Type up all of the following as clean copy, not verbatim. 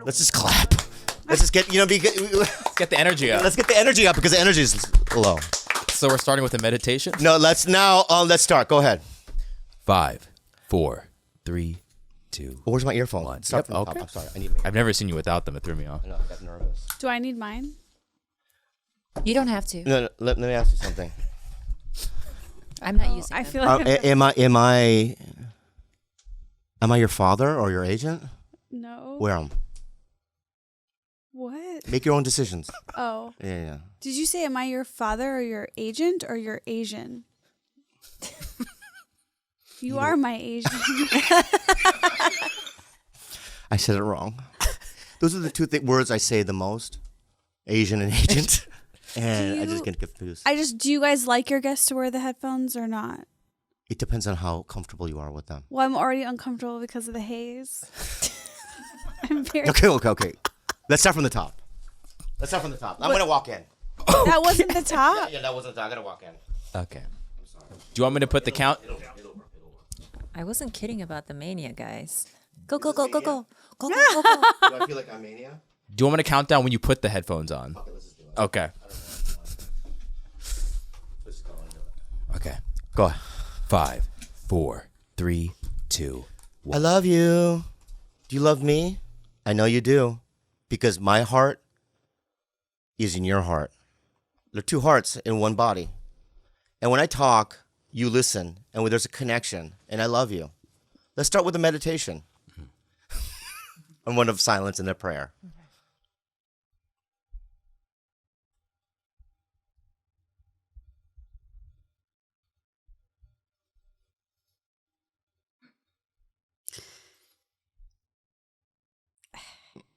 Let's just clap. Let's just get, Let's get the energy up. Let's get the energy up because the energy is low. So we're starting with a meditation? No, let's start. Go ahead. 5, 4, 3, 2. Where's my earphone? One. Start from the Okay. top. I'm sorry. I need. I've never seen you without them. It threw me off. No, I got nervous. Do I need mine? You don't have to. No, let me ask you something. I'm not using I them. feel like Am I your father or your agent? No. Wear them. What? Make your own decisions. Oh. Yeah. Did you say, am I your father or your agent or your Asian? You are my Asian. I said it wrong. Those are the two words I say the most. Asian and agent. And I just get confused. Do you guys like your guests to wear the headphones or not? It depends on how comfortable you are with them. Well, I'm already uncomfortable because of the haze. I'm very... Okay. Let's start from the top. I'm going to walk in. That wasn't the top? Yeah, that wasn't the top. I'm going to walk in. Okay. Do you want me to put the count? It'll work. I wasn't kidding about the mania, guys. Go, go, go, go, go. Go, go, go, go. Do I feel like I'm mania? Do you want me to count down when you put the headphones on? Okay, let's just do it. Okay. Let's go and do it. Okay. Go. 5, 4, 3, 2, 1. I love you. Do you love me? I know you do. Because my heart is in your heart. There are two hearts in one body. And when I talk, you listen, and there's a connection, and I love you. Let's start with a meditation. And one of silence and a prayer.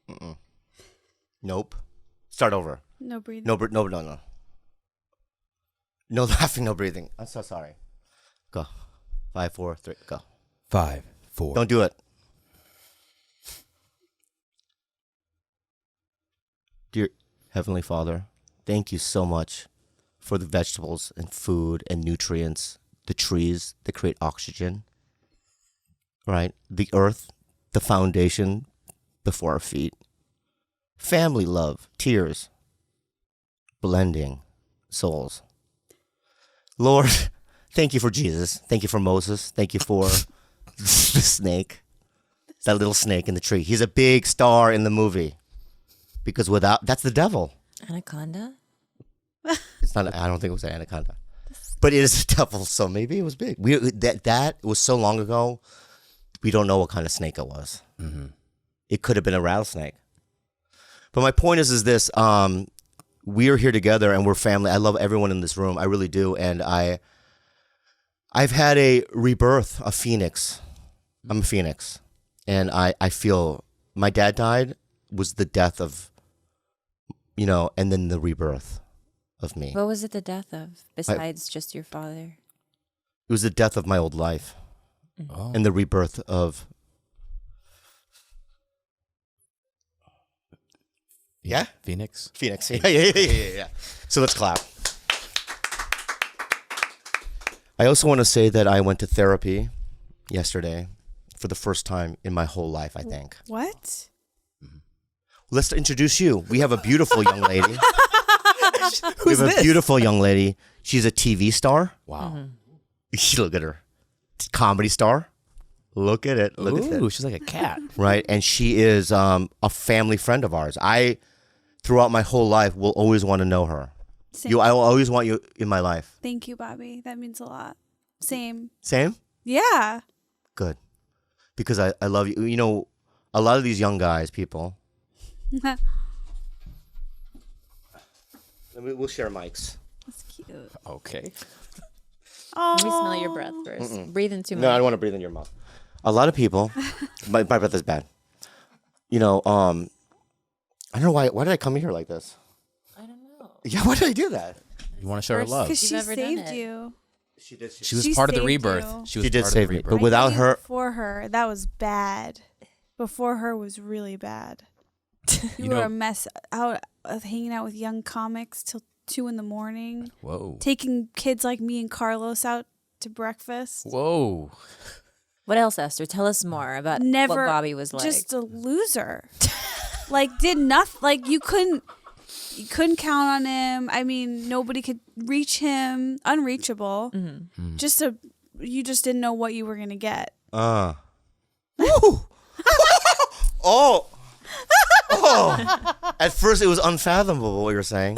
Mm-mm. Nope. Start over. No breathing. No. No laughing, no breathing. I'm so sorry. Go. 5, 4, 3, go. 5, 4. Don't do it. Dear Heavenly Father, thank you so much for the vegetables and food and nutrients, the trees that create oxygen, right? The earth, the foundation before our feet. Family love, tears, blending souls. Lord, thank you for Jesus. Thank you for Moses. Thank you for the snake, that little snake in the tree. He's a big star in the movie because that's the devil. Anaconda? It's not. I don't think it was an anaconda, but it is a devil. So maybe it was big. That was so long ago. We don't know what kind of snake it was. Mm-hmm. It could have been a rattlesnake. But my point is this: we are here together and we're family. I love everyone in this room. I really do. And I've had a rebirth, a phoenix. I'm a phoenix, and I feel my dad died was the death of, and then the rebirth of me. What was it the death of, besides just your father? It was the death of my old life, and the rebirth of. Yeah? Phoenix. Yeah. So let's clap. I also want to say that I went to therapy yesterday for the first time in my whole life, I think. What? Let's introduce you. We have a beautiful young lady. Who's we have this? a beautiful young lady. She's a TV star. Wow. Look at her. Comedy star. Look at it. Look at Ooh, it. she's like a cat. Right? And she is a family friend of ours. Throughout my whole life, will always want to know her. Same. I will always want you in my life. Thank you, Bobby. That means a lot. Same. Same? Yeah. Good. Because I love you. You know, a lot of these young guys, people. We'll share mics. That's cute. Okay. Oh. Let me smell your breath first. Breathe into No, I my... don't want to breathe in your mouth. A lot of people, my breath is bad. I don't know why did I come here like this? I don't know. Yeah, why did I do that? You want to show her love. Because she You've never done saved it. you. She did. She was She part of the saved rebirth. you. She was She did part of save the me, rebirth. but without I knew her, before her, that was bad. Before her was really bad. You You were know- a mess out of hanging out with young comics till 2 a.m, Whoa. taking kids like me and Carlos out to breakfast. Whoa. What else, Esther? Tell us more about Never, what Bobby was like. just a loser. Like did nothing. Like you couldn't count on him. I mean, nobody could reach him. Unreachable. Mm-hmm. You just didn't know what you were gonna get. Woo. Oh. At first, it was unfathomable what you were saying,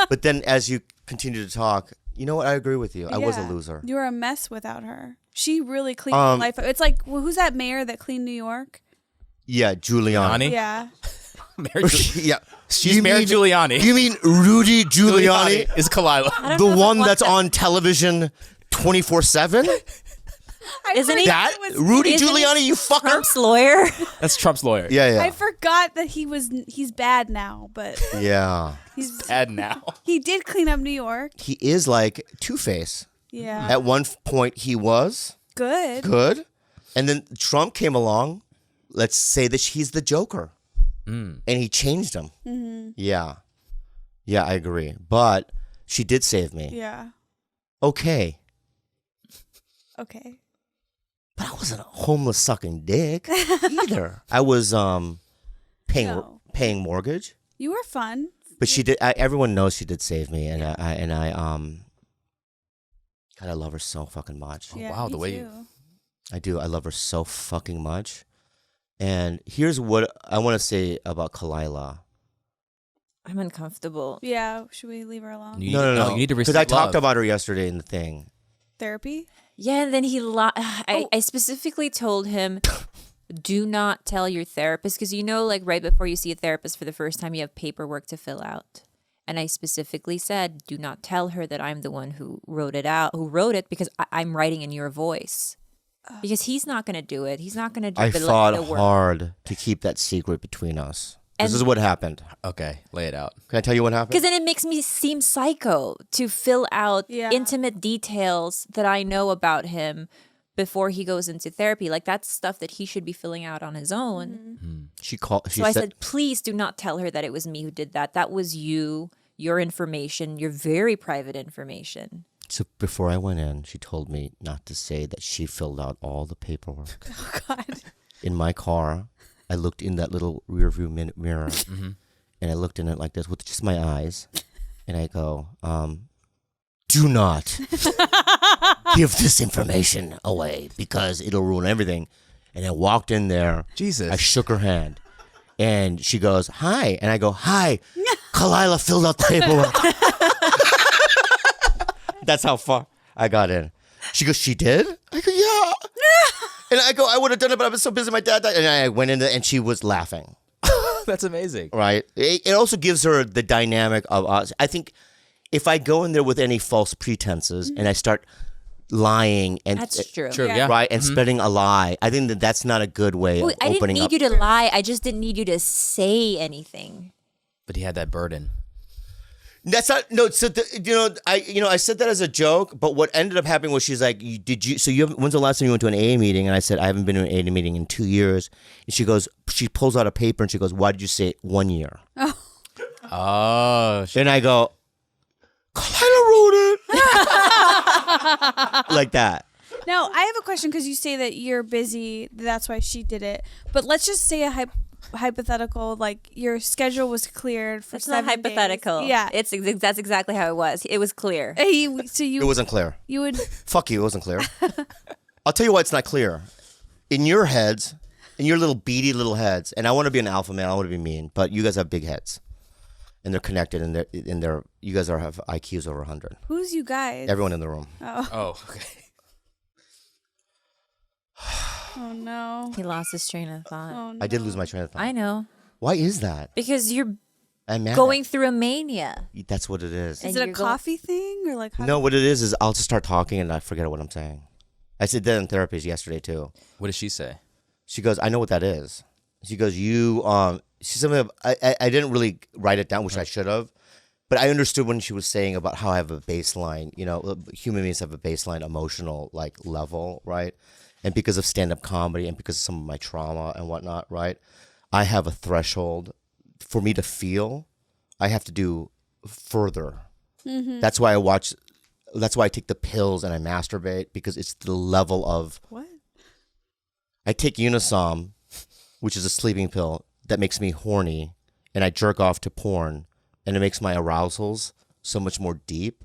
but then as you continue to talk, you know what? I agree with you. I was a Yeah. loser. You were a mess without her. She really cleaned your life up. It's like, who's that mayor that cleaned New York? Yeah, Giuliani. Yeah. Yeah, She's Mayor Giuliani. You mean Rudy Giuliani? is Khalyla. The one that's on television 24/7? Isn't he? That Rudy Isn't he Giuliani, you fucker. Trump's lawyer? That's Trump's lawyer. Yeah, I yeah, forgot that he's bad now, but yeah. he's Bad now. he did clean up New York. He is like Two-Face. Yeah. At one point, he was Good. good, and then Trump came along. Let's say that he's the Joker, and he changed him. Mm-hmm. Yeah, I agree. But she did save me. Yeah. Okay, Okay. but I wasn't a homeless sucking dick either. I was paying No. paying mortgage. You were fun. But she did. Everyone knows she did save me, and God, I love her so fucking much. Yeah, wow, the me way too. you- I do. I love her so fucking much. And here's what I want to say about Khalyla. I'm uncomfortable. Yeah. Should we leave her alone? No. You need to Because receive I talked love. about her yesterday in the thing. Therapy? Yeah, and then I specifically told him, do not tell your therapist, because like right before you see a therapist for the first time, you have paperwork to fill out. And I specifically said, do not tell her that I'm the one who wrote it, because I'm writing in your voice. Because he's not going to do it. He's not going to do I the fought work. hard to keep that secret between us. This And- is what happened. Okay, lay it out. Can I tell you what happened? Because then it makes me seem psycho to fill out Yeah. intimate details that I know about him before he goes into therapy. Like that's stuff that he should be filling out on his own. She called. She So I said, said, please do not tell her that it was me who did that. That was you, your information, your very private information. So before I went in, she told me not to say that she filled out all the paperwork. Oh, God. In my car, I looked in that little rearview mirror, and I looked in it like this with just my eyes, and I go, do not give this information away because it'll ruin everything. And I walked in there. Jesus. I shook her hand, and she goes, hi. And I go, hi. Khalyla filled out the paperwork. That's how far I got in. She goes, she did? I go, yeah. And I go, I would have done it, but I was so busy. My dad died. And I went in there, and she was laughing. That's amazing. Right? It also gives her the dynamic of us. I think if I go in there with any false pretenses and I start lying and That's true. True, Yeah. yeah. right and spreading a lie, I think that's not a good way Well, of I didn't opening need up. you to lie. I just didn't need you to say anything. But he had that burden. That's not no. So I said that as a joke, but what ended up happening was she's like, when's the last time you went to an AA meeting? And I said, I haven't been to an AA meeting in 2 years. And she pulls out a paper and she goes, why did you say 1 year? Oh, And I go, Khalyla wrote it. Like that. Now, I have a question because you say that you're busy. That's why she did it. But let's just say a hypothetical, like your schedule was cleared for It's not 7 days. hypothetical. Yeah. That's exactly how it was. It was clear. So you It wasn't clear. you would Fuck you, it wasn't clear. I'll tell you why it's not clear. In your heads, in your little beady little heads, and I want to be an alpha man, I want to be mean, but you guys have big heads. And they're connected, and you guys have IQs over 100. who's you guys? Everyone in the room. Oh, okay. Oh no. He lost his train of thought. Oh no. I did lose my train of thought. I know. Why is that? Because you're I'm mad. going through a mania. That's what it is. Is and it a you're go- coffee thing or like? How No, what it is I'll just start talking and I forget what I'm saying. I said that in therapy yesterday too. What did she say? She goes, I know what that is. She goes, she something I didn't really write it down, which I should have. But I understood when she was saying about how I have a baseline, human beings have a baseline emotional level, right? And because of stand-up comedy and because of some of my trauma and whatnot, right? I have a threshold for me to feel. I have to do further That's why I take the pills and I masturbate, because it's the level of. What? I take Unisom, which is a sleeping pill that makes me horny, and I jerk off to porn, and it makes my arousals so much more deep.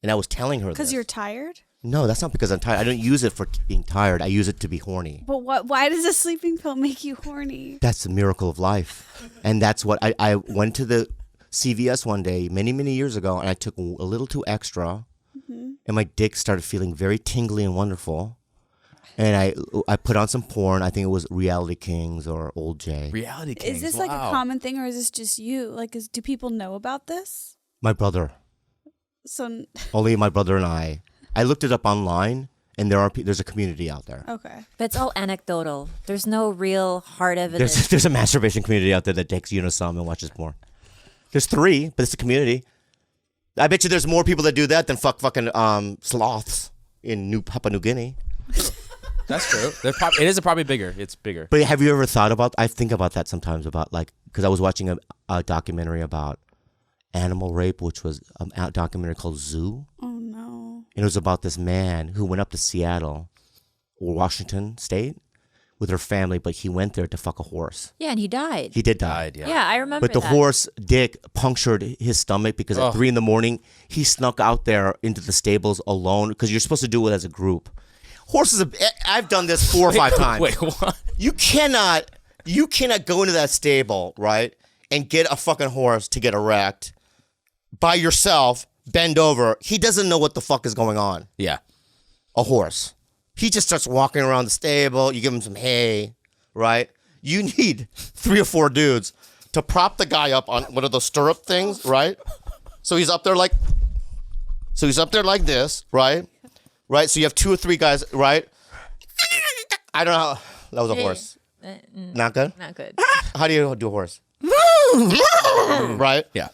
And I was telling her Because this. you're tired? No, that's not because I'm tired. I don't use it for being tired. I use it to be horny. But why does a sleeping pill make you horny? That's the miracle of life. And that's what I went to the CVS one day many, many years ago, and I took a little too extra, and my dick started feeling very tingly and wonderful. And I put on some porn. I think it was Reality Kings or Old J. Reality Kings. Is this like a common thing, or is this just you? Like, do people know about this? My brother. So Only my brother and I. I looked it up online, and there's a community out there. okay. But it's all anecdotal. There's no real hard evidence. There's a masturbation community out there that takes Unisom and watches porn. There's 3, but it's a community. I bet you there's more people that do that than fucking sloths in Papua New Guinea. That's true. It is probably bigger. It's bigger. But have you ever thought about? I think about that sometimes, about like, because I was watching a documentary about animal rape, which was a documentary called Zoo. Oh no. And it was about this man who went up to Seattle or Washington State with her family, but he went there to fuck a horse. Yeah, and he died. He did die. Yeah. Yeah, I remember But the that. horse dick punctured his stomach because at 3 a.m, he snuck out there into the stables alone, because you're supposed to do it as a group. Horses, I've done this 4 or 5 times. Wait, what? You cannot go into that stable, right, and get a fucking horse to get erect by yourself, bend over. He doesn't know what the fuck is going on. Yeah. A horse. He just starts walking around the stable. You give him some hay, right? You need 3 or 4 dudes to prop the guy up on one of those stirrup things, right? So he's up there like this, right? Right? So you have 2 or 3 guys, right? I don't know how. That was a horse. Not good? Not good. How do you do a horse? Right? Yeah.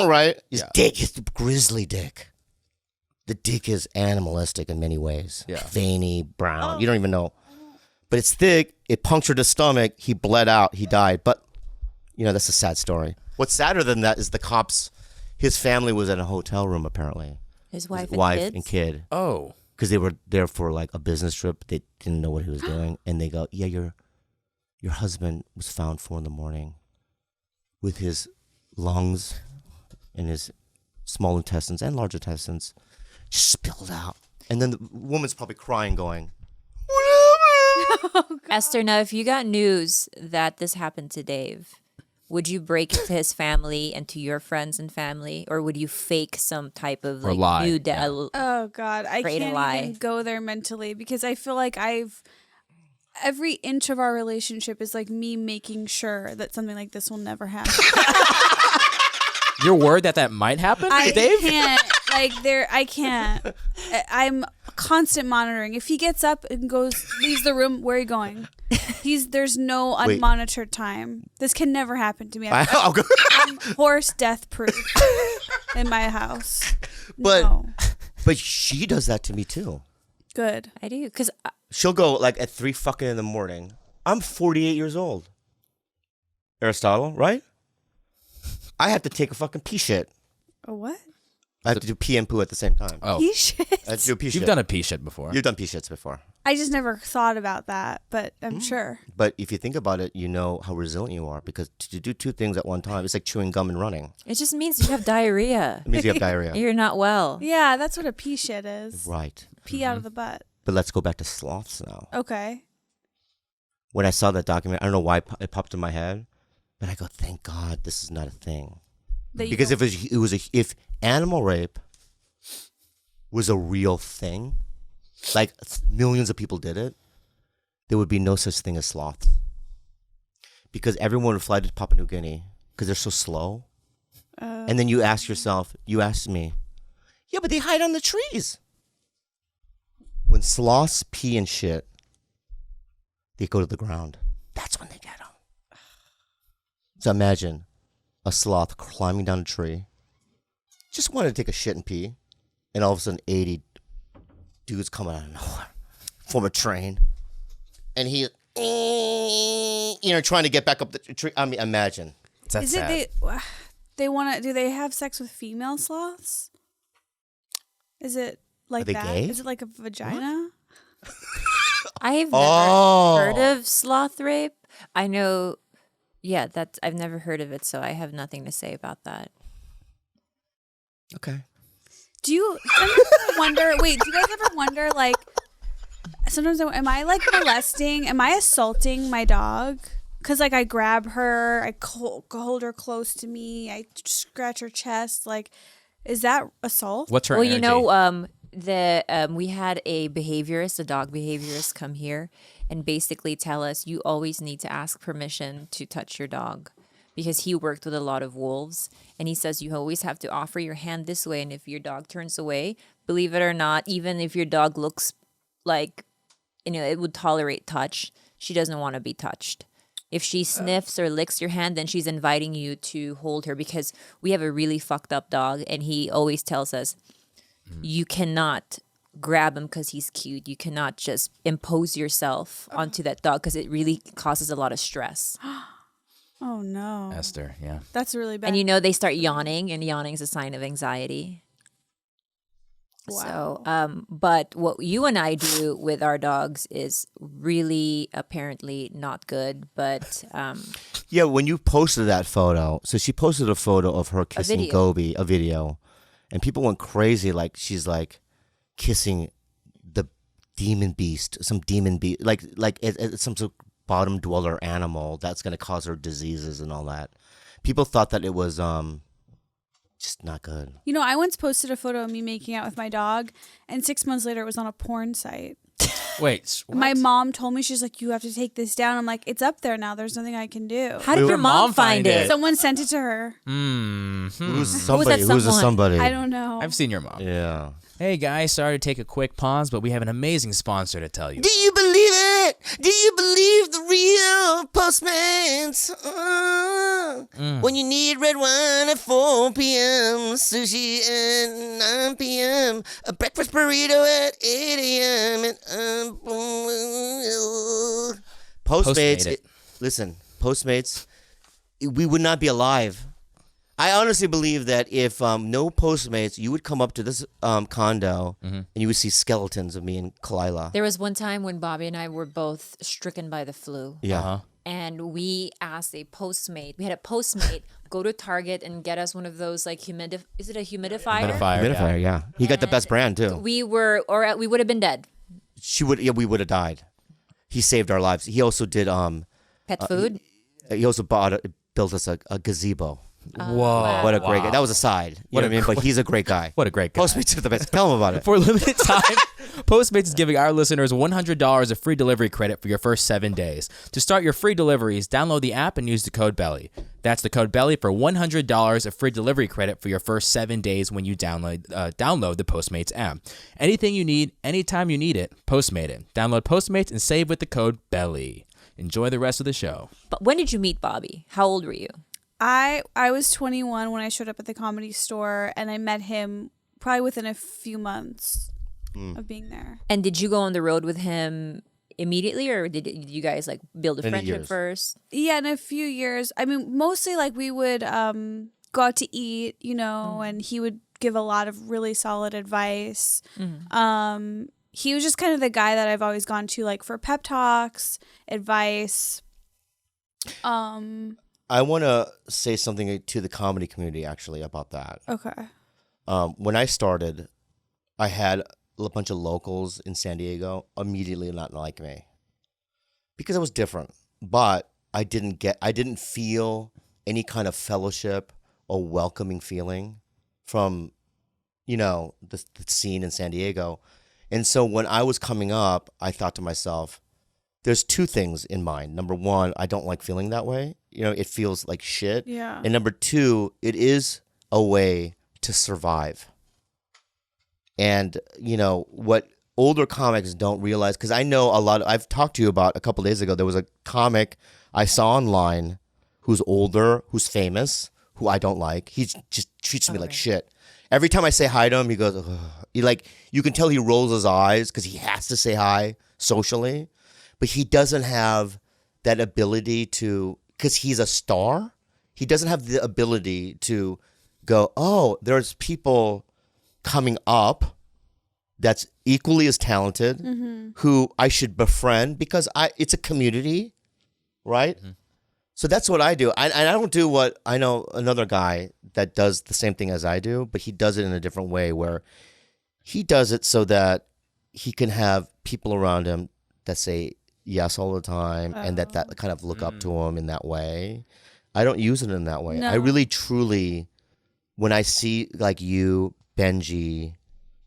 Right? His dick, his grizzly dick. The dick is animalistic in many ways. Yeah. Veiny, brown. You don't even know. But it's thick. It punctured his stomach. He bled out. He died. But, that's a sad story. What's sadder than that is the cops, his family was in a hotel room apparently. His wife And kid. Oh. Because they were there for like a business trip. They didn't know what he was doing. And they go, yeah, your husband was found 4 a.m. with his lungs and his small intestines and large intestines spilled out. And then the woman's probably crying, going, what happened? Esther, now if you got news that this happened to Dave, would you break it to his family and to your friends and family, or would you fake some type of like lie. new Oh God, I Create a can't lie. even go there mentally, because I feel like every inch of our relationship is like me making sure that something like this will never happen. You're worried that might happen, Dave? Can't. I can't. I'm constant monitoring. If he gets up and leaves the room, where are you going? There's no Wait. unmonitored time. This can never happen to me. I'll go. I'm horse death proof in my house. But No. but she does that to me too. Good. I do, because She'll go like at 3 fucking in the morning. I'm 48 years old. Aristotle, right? I have to take a fucking pee shit. A what? I have to do pee and poo at the same time. Oh. Pee shit. I have to do a pee shit. You've done a pee shit before. You've done pee shits before. I just never thought about that, but I'm sure. But if you think about it, you know how resilient you are, because to do 2 things at one time, it's like chewing gum and running. it just means you have diarrhea. It means you have diarrhea. You're not well. Yeah, that's what a pee shit is. Right. Pee out of the butt. But let's go back to sloths now. Okay. When I saw that document, I don't know why it popped in my head, but I go, thank God this is not a thing. Because if animal rape was a real thing, like millions of people did it, there would be no such thing as sloths. Because everyone would fly to Papua New Guinea because they're so slow. And then you ask me, yeah, but they hide on the trees. When sloths pee and shit, they go to the ground. That's when they get them. So imagine a sloth climbing down a tree, just wanted to take a shit and pee, and all of a sudden 80 dudes coming out of nowhere from a train, and he, trying to get back up the tree. I mean, imagine. That's sad. do they have sex with female sloths? Is it like they that? gay? Is it like a vagina? I've never heard of sloth rape. I know, I've never heard of it, so I have nothing to say about that. Okay. Do you sometimes do you guys ever wonder, like, sometimes am I like molesting, am I assaulting my dog? Because, like, I grab her, I hold her close to me, I scratch her chest, like, is that assault? What's her Well, energy? you know, we had a dog behaviorist come here and basically tell us you always need to ask permission to touch your dog, because he worked with a lot of wolves, and he says you always have to offer your hand this way, and if your dog turns away, believe it or not, even if your dog looks like, it would tolerate touch, she doesn't want to be touched. If she sniffs or licks your hand, then she's inviting you to hold her, because we have a really fucked up dog, and he always tells us, you cannot grab him because he's cute. You cannot just impose yourself onto that dog, because it really causes a lot of stress. Oh, no. Esther, yeah. That's really bad. And they start yawning, and yawning is a sign of anxiety. Wow. So, but what you and I do with our dogs is really apparently not good. But Yeah, when you posted that photo, so she posted a photo of her kissing video. Gobi, a video, and people went crazy, like she's like kissing the demon beast, some demon beast, like it's some sort of bottom dweller animal that's going to cause her diseases and all that. People thought that it was just not good. I once posted a photo of me making out with my dog, and 6 months later it was on a porn site. Wait, what? My mom told me, she's like, you have to take this down. I'm like, it's up there now. There's nothing I can do. how did your mom find it? Someone sent it to her. Who's somebody? that Who's a someone? somebody? I don't know. I've seen your mom. Yeah. Hey guys, sorry to take a quick pause, but we have an amazing sponsor to tell you. Do you believe it? Do you believe the real postmates? When you need red wine at 4 p.m., sushi at 9 p.m., a breakfast burrito at 8 a.m. and Postmates. Postmate it. Listen, Postmates, we would not be alive. I honestly believe that if no Postmates, you would come up to this condo and you would see skeletons of me and Khalyla. There was one time when Bobby and I were both stricken by the flu. Yeah. Uh-huh. And we asked a Postmate. We had a Postmate go to Target and get us one of those, like, is it a humidifier? Humidifier, yeah. He got the best brand too. We would have been dead. We would have died. He saved our lives. He also did Pet food? he also built us a gazebo. Whoa. What a great guy. That was a side. You know what I mean? But he's a great guy. What a great guy. Postmates are the best. Tell him about it. For a limited time, Postmates is giving our listeners $100 of free delivery credit for your first 7 days. To start your free deliveries, download the app and use the code BELLY. That's the code BELLY for $100 of free delivery credit for your first 7 days when you download the Postmates app. Anything you need, anytime you need it, Postmate it. Download Postmates and save with the code BELLY. Enjoy the rest of the show. But when did you meet Bobby? How old were you? I was 21 when I showed up at the Comedy Store, and I met him probably within a few months of being there. And did you go on the road with him immediately, or did you guys like build a Many friendship years. first? Yeah, in a few years. I mean, mostly like we would go out to eat, and he would give a lot of really solid advice. He was just kind of the guy that I've always gone to, like, for pep talks, advice. I want to say something to the comedy community, actually, about that. Okay. When I started, I had a bunch of locals in San Diego immediately not like me because I was different. But I didn't feel any kind of fellowship or welcoming feeling from, the scene in San Diego. And so when I was coming up, I thought to myself, there's two things in mind. Number one, I don't like feeling that way. It feels like shit. Yeah. And number two, it is a way to survive. And, what older comics don't realize, because I know I've talked to you about a couple days ago, there was a comic I saw online who's older, who's famous, who I don't like. He just treats me like shit. Every time I say hi to him, he goes, ugh. You can tell he rolls his eyes because he has to say hi socially. But he doesn't have that ability to, because he's a star, he doesn't have the ability to go, oh, there's people coming up that's equally as talented who I should befriend because it's a community, right? So that's what I do. I don't do what I know another guy that does the same thing as I do, but he does it in a different way where he does it so that he can have people around him that say yes all the time and that kind of look up to him in that way. I don't use it in that way. No. I really, truly, when I see like you, Benji,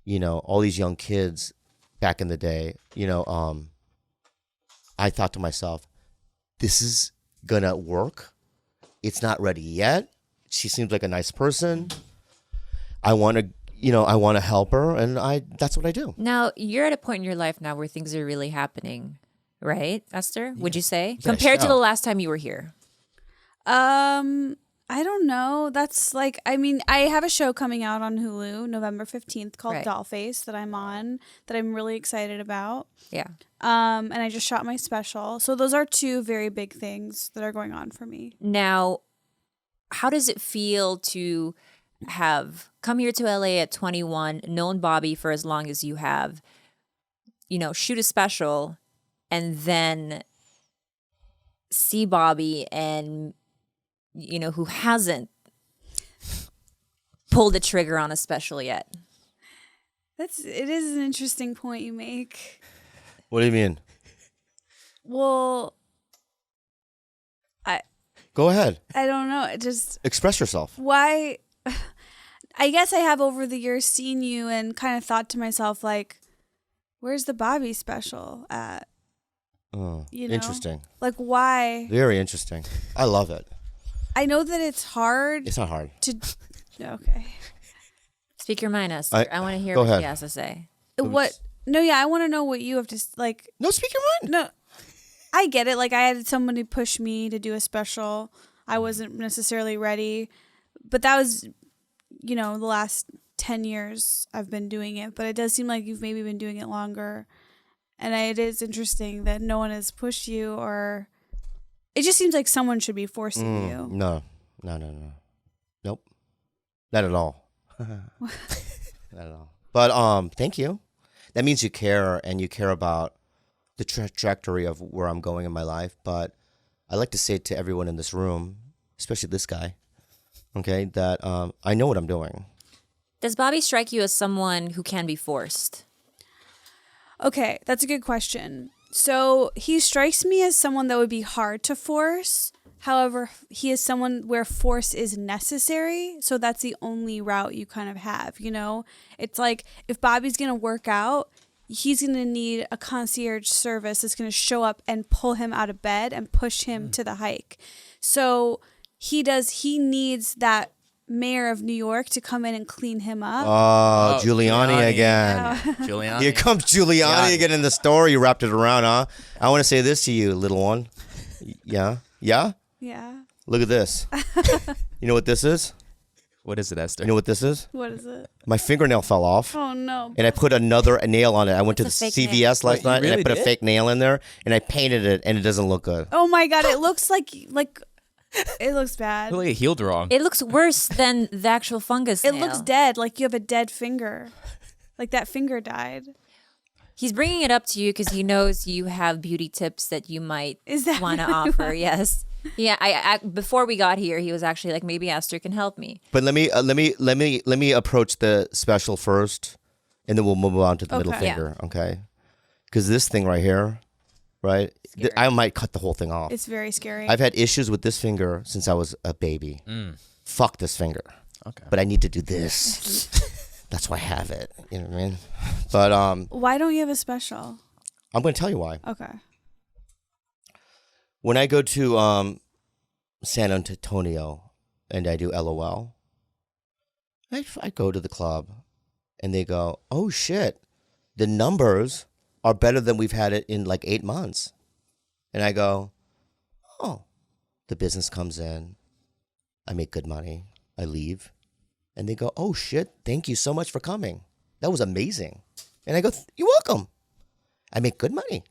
you know, all these young kids back in the day, you know, I thought to myself, this is gonna work. It's not ready yet. She seems like a nice person. I want to help her, and that's what I do. Now, you're at a point in your life now where things are really happening, right, Esther? Would you say? Yeah, Compared to show. the last time you were here. I don't know. That's like, I mean, I have a show coming out on Hulu November 15th called Right. Dollface that I'm on that I'm really excited about. Yeah. And I just shot my special. So those are two very big things that are going on for me. Now, how does it feel to have come here to LA at 21, known Bobby for as long as you have, you know, shoot a special, and then see Bobby and, you know, who hasn't pulled the trigger on a special yet? It is an interesting point you make. What do you mean? Well, Go ahead. I don't know. It just, Express yourself. why? I guess I have over the years seen you and kind of thought to myself, like, where's the Bobby special at? Oh, You know? interesting. Like, why? Very interesting. I love it. I know that it's hard It's not hard. to. Okay. Speak your mind, Esther. I want to hear go what ahead. he has to say. What? No, yeah, I want to know what you have to like. No, speak your mind. No, I get it. Like, I had somebody push me to do a special. I wasn't necessarily ready, but that was, you know, the last 10 years I've been doing it. But it does seem like you've maybe been doing it longer, and it is interesting that no one has pushed you, or it just seems like someone should be forcing you. No. Nope. Not at all. Not at all. But thank you. That means you care, and you care about the trajectory of where I'm going in my life. But I like to say to everyone in this room, especially this guy, okay, that I know what I'm doing. Does Bobby strike you as someone who can be forced? Okay, that's a good question. So he strikes me as someone that would be hard to force. However, he is someone where force is necessary. So that's the only route you kind of have, you know? It's like if Bobby's going to work out, he's going to need a concierge service that's going to show up and pull him out of bed and push him to the hike. So he needs that mayor of New York to come in and clean him up. Oh, Giuliani again. Giuliani. Here comes Giuliani again in the story. You wrapped it around, huh? I want to say this to you, little one. Yeah? Yeah. Look at this. You know what this is? What is it, Esther? You know what this is? What is it? My fingernail fell off. Oh, no. And I put another nail on it. I went to the It's a fake CVS last Wait, you night and I really put a did? fake nail in there and I painted it and it doesn't look good. Oh, my God. It looks like it looks bad. I feel like it healed wrong. It looks worse than the actual fungus It nail. looks dead, like you have a dead finger. Like that finger died. He's bringing it up to you because he knows you have beauty tips that you might Is that want to really offer. what- Yes. Yeah. I before we got here, he was actually like, maybe Esther can help me. But let me approach the special first and then we'll move on to the middle Okay. finger, okay? Because this thing right here, right? I might cut the whole thing off. It's very scary. I've had issues with this finger since I was a baby. Fuck this finger. Okay. But I need to do this. That's why I have it. You know what I mean? But Why don't you have a special? I'm going to tell you why. Okay. When I go to San Antonio and I do LOL, I go to the club and they go, oh shit, the numbers are better than we've had it in like 8 months. And I go, oh, the business comes in, I make good money, I leave. And they go, oh shit, thank you so much for coming. That was amazing. And I go, you're welcome. I make good money.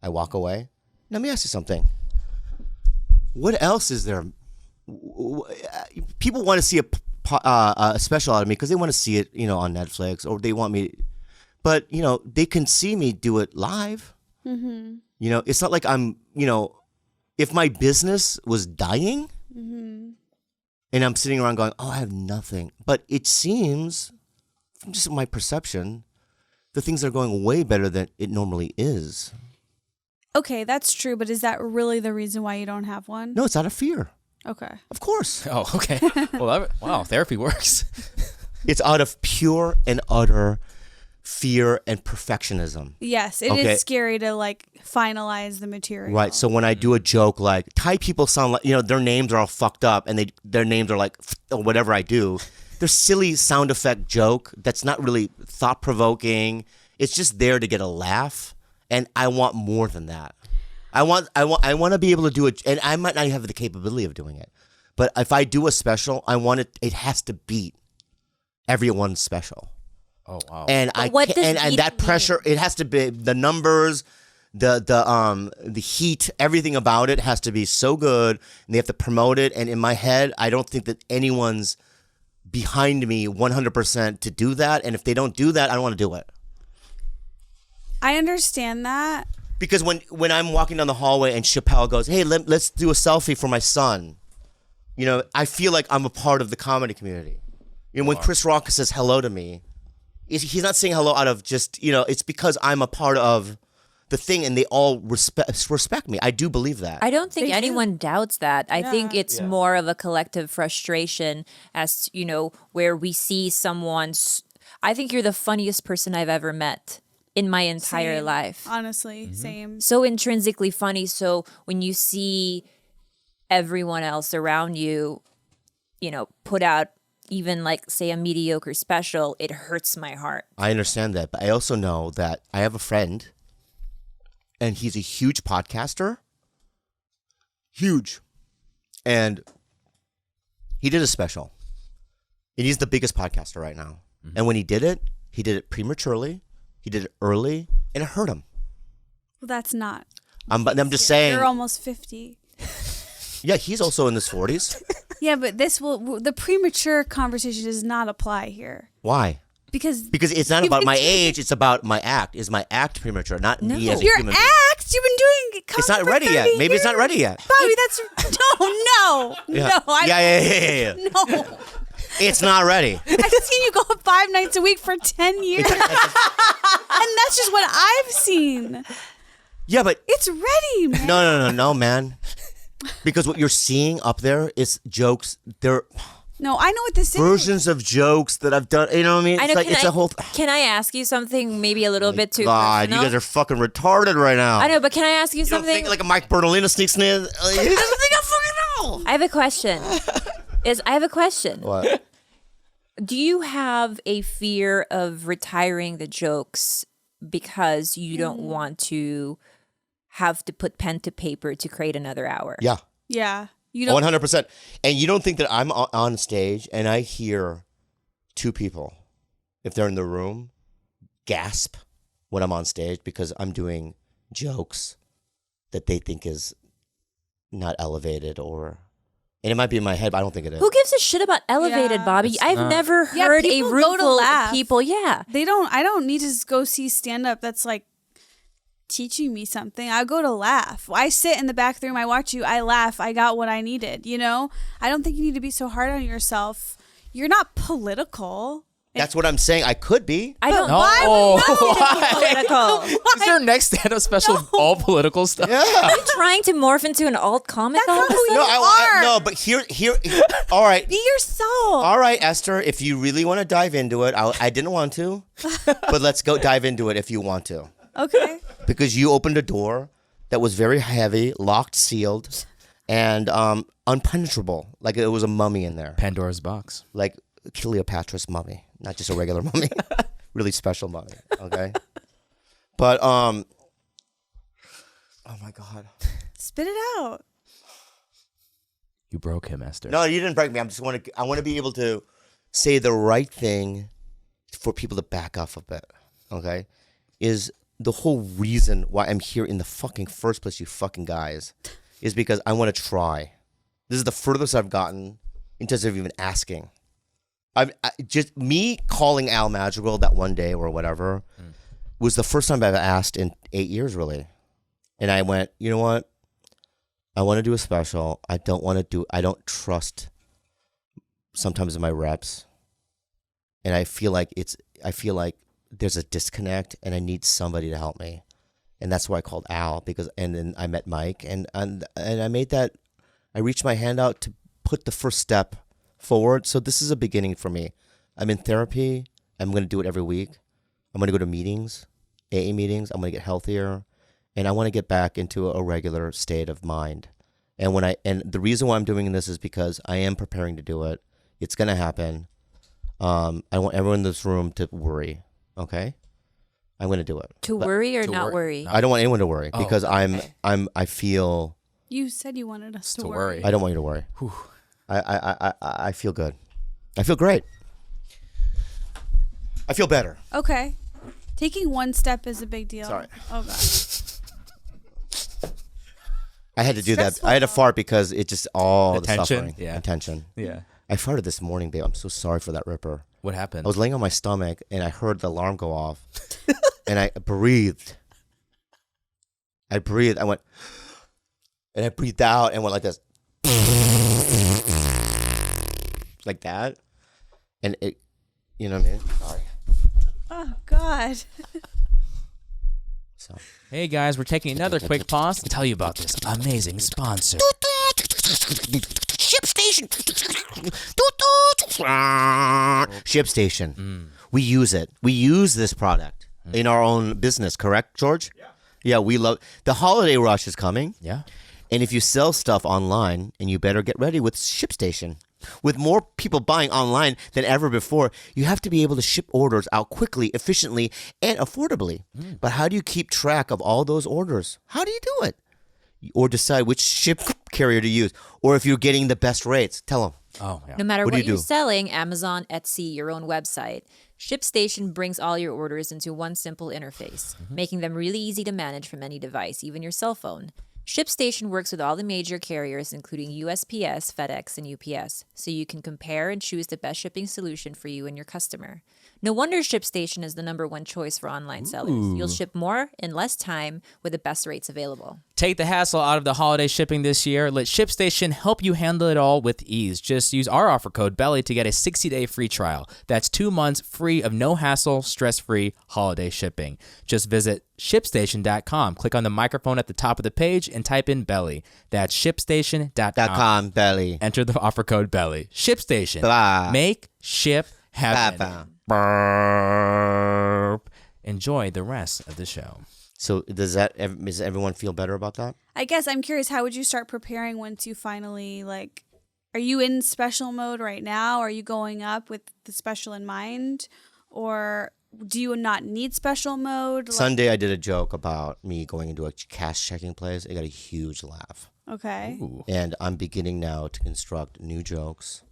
I walk away. Let me ask you something. What else is there people want to see a special out of me because they want to see it, on Netflix, or they want me. But they can see me do it live. Mm-hmm. It's not like I'm. If my business was dying, and I'm sitting around going, "Oh, I have nothing," but it seems, from just my perception, the things are going way better than it normally is. Okay, that's true, but is that really the reason why you don't have one? No, it's out of fear. Okay. Of course. Oh, okay. Well, wow, therapy works. It's out of pure and utter fear and perfectionism. Yes, it is scary to finalize the material. Right. So when I do a joke, like Thai people sound like, their names are all fucked up and their names are like, or whatever I do. They're silly sound effect joke that's not really thought provoking. It's just there to get a laugh. And I want more than that. I want to be able to do it, and I might not have the capability of doing it. But if I do a special, I want it has to beat everyone's special. Oh wow! And and that pressure, it has to be the numbers, the heat, everything about it has to be so good, and they have to promote it. And in my head, I don't think that anyone's behind me 100% to do that. And if they don't do that, I don't want to do it. I understand that. Because when I'm walking down the hallway and Chappelle goes, "Hey, let's do a selfie for my son," I feel like I'm a part of the comedy community. When Chris Rock says hello to me, he's not saying hello out of just, it's because I'm a part of the thing and they all respect me. I do believe that. I don't think anyone doubts that. I think it's more of a collective frustration as, where we see someone's. I think you're the funniest person I've ever met in my entire life. Honestly, same. So intrinsically funny. So when you see everyone else around you, put out even say a mediocre special, it hurts my heart. I understand that. But I also know that I have a friend and he's a huge podcaster. Huge. And he did a special. And he's the biggest podcaster right now. Mm-hmm. And when he did it prematurely. He did it early, and it hurt him. Well, that's not. I'm just saying. You're almost 50. Yeah, he's also in his 40s. Yeah, but the premature conversation does not apply here. Why? Because it's not about my age. It's about my act. Is my act premature? Not me as a your human. act. You've been doing. It's not ready yet. Maybe it's not ready yet. Bobby, that's no. Yeah. No. It's not ready. I've seen you go 5 nights a week for 10 years. And that's just what I've seen. Yeah, but it's ready, man. No, man. Because what you're seeing up there is jokes. They're No, I know what this versions of jokes that I've done. You know what I mean? I know, it's a whole. Can I ask you something maybe a little bit too God, personal? you guys are fucking retarded right now. I know, but can I ask you don't something? think like a Mike Bertolino sneaks in? He doesn't think I fucking know. I have a question. What? Do you have a fear of retiring the jokes because you don't want to have to put pen to paper to create another hour? Yeah. Yeah. You don't 100%. And you don't think that I'm on stage and I hear two people, if they're in the room, gasp when I'm on stage because I'm doing jokes that they think is not elevated or... And it might be in my head, but I don't think it is. Who gives a shit about elevated, Bobby? I've never heard a room full of people. Yeah. I don't need to go see stand-up that's teaching me something. I go to laugh. I sit in the back room. I watch you. I laugh. I got what I needed. I don't think you need to be so hard on yourself. You're not political. That's what I'm saying. I could be. I don't. Why would you political? Is there a next stand-up special all political stuff? Yeah. Are you trying to morph into an alt comic? That's not who you No, are. no, but here. All right. Be yourself. All right, Esther. If you really want to dive into it, I didn't want to, but let's go dive into it if you want to. Okay. Because you opened a door that was very heavy, locked, sealed, and unpenetrable. Like it was a mummy in there. Pandora's box. Like Cleopatra's mummy, not just a regular mummy. Really special mummy. Okay. But oh my God. Spit it out. You broke him, Esther. No, you didn't break me. I want to be able to say the right thing for people to back off a bit. Okay, is the whole reason why I'm here in the fucking first place, you fucking guys, is because I want to try. This is the furthest I've gotten in terms of even asking. Just me calling Al Madrigal that one day or whatever was the first time I've asked in 8 years, really. And I went, you know what? I want to do a special. I don't trust sometimes my reps. And I feel like there's a disconnect and I need somebody to help me. And that's why I called Al and then I met Mike and I made that, I reached my hand out to put the first step forward. So this is a beginning for me. I'm in therapy. I'm going to do it every week. I'm going to go to meetings, AA meetings. I'm going to get healthier and I want to get back into a regular state of mind. And the reason why I'm doing this is because I am preparing to do it. It's going to happen. I want everyone in this room to worry. Okay. I'm going to do it. To worry or not worry? I don't want anyone to worry because I feel. You said you wanted us to worry. I don't want you to worry. I feel good. I feel great. I feel better. Okay. Taking one step is a big deal. Sorry. Oh, God. I had to do that. I had to fart because it just all the tension? suffering. Yeah. Tension. Yeah. I farted this morning, babe. I'm so sorry for that ripper. What happened? I was laying on my stomach and I heard the alarm go off and I breathed. I went, and I breathed out and went like this. Like that. And it, you know what I mean? Sorry. Oh, God. So. Hey guys, we're taking another quick pause to tell you about this amazing sponsor. ShipStation. ShipStation. We use it. We use this product in our own business, correct, George? Yeah. Yeah, we love the holiday rush is coming. Yeah. And if you sell stuff online, and you better get ready with ShipStation. With more people buying online than ever before, you have to be able to ship orders out quickly, efficiently, and affordably. But how do you keep track of all those orders? How do you do it? Or decide which ship carrier to use? Or if you're getting the best rates? Tell them. Oh, yeah. No matter What do what you you're do? selling, Amazon, Etsy, your own website, ShipStation brings all your orders into one simple interface, making them really easy to manage from any device, even your cell phone. ShipStation works with all the major carriers, including USPS, FedEx, and UPS, so you can compare and choose the best shipping solution for you and your customer. No wonder ShipStation is the #1 choice for online sellers. You'll ship more in less time with the best rates available. Take the hassle out of the holiday shipping this year. Let ShipStation help you handle it all with ease. Just use our offer code BELLY to get a 60-day free trial. That's 2 months free of no hassle, stress-free holiday shipping. Just visit ShipStation.com. Click on the microphone at the top of the page and type in BELLY. That's ShipStation.com. Belly. Enter the offer code BELLY. ShipStation. Blah. Make ship happen. Blah. Burp. Enjoy the rest of the show. So does everyone feel better about that? I guess I'm curious, how would you start preparing once you finally, are you in special mode right now? Are you going up with the special in mind? Or do you not need special mode? Sunday I did a joke about me going into a cash checking place. It got a huge laugh. Okay. Ooh. And I'm beginning now to construct new jokes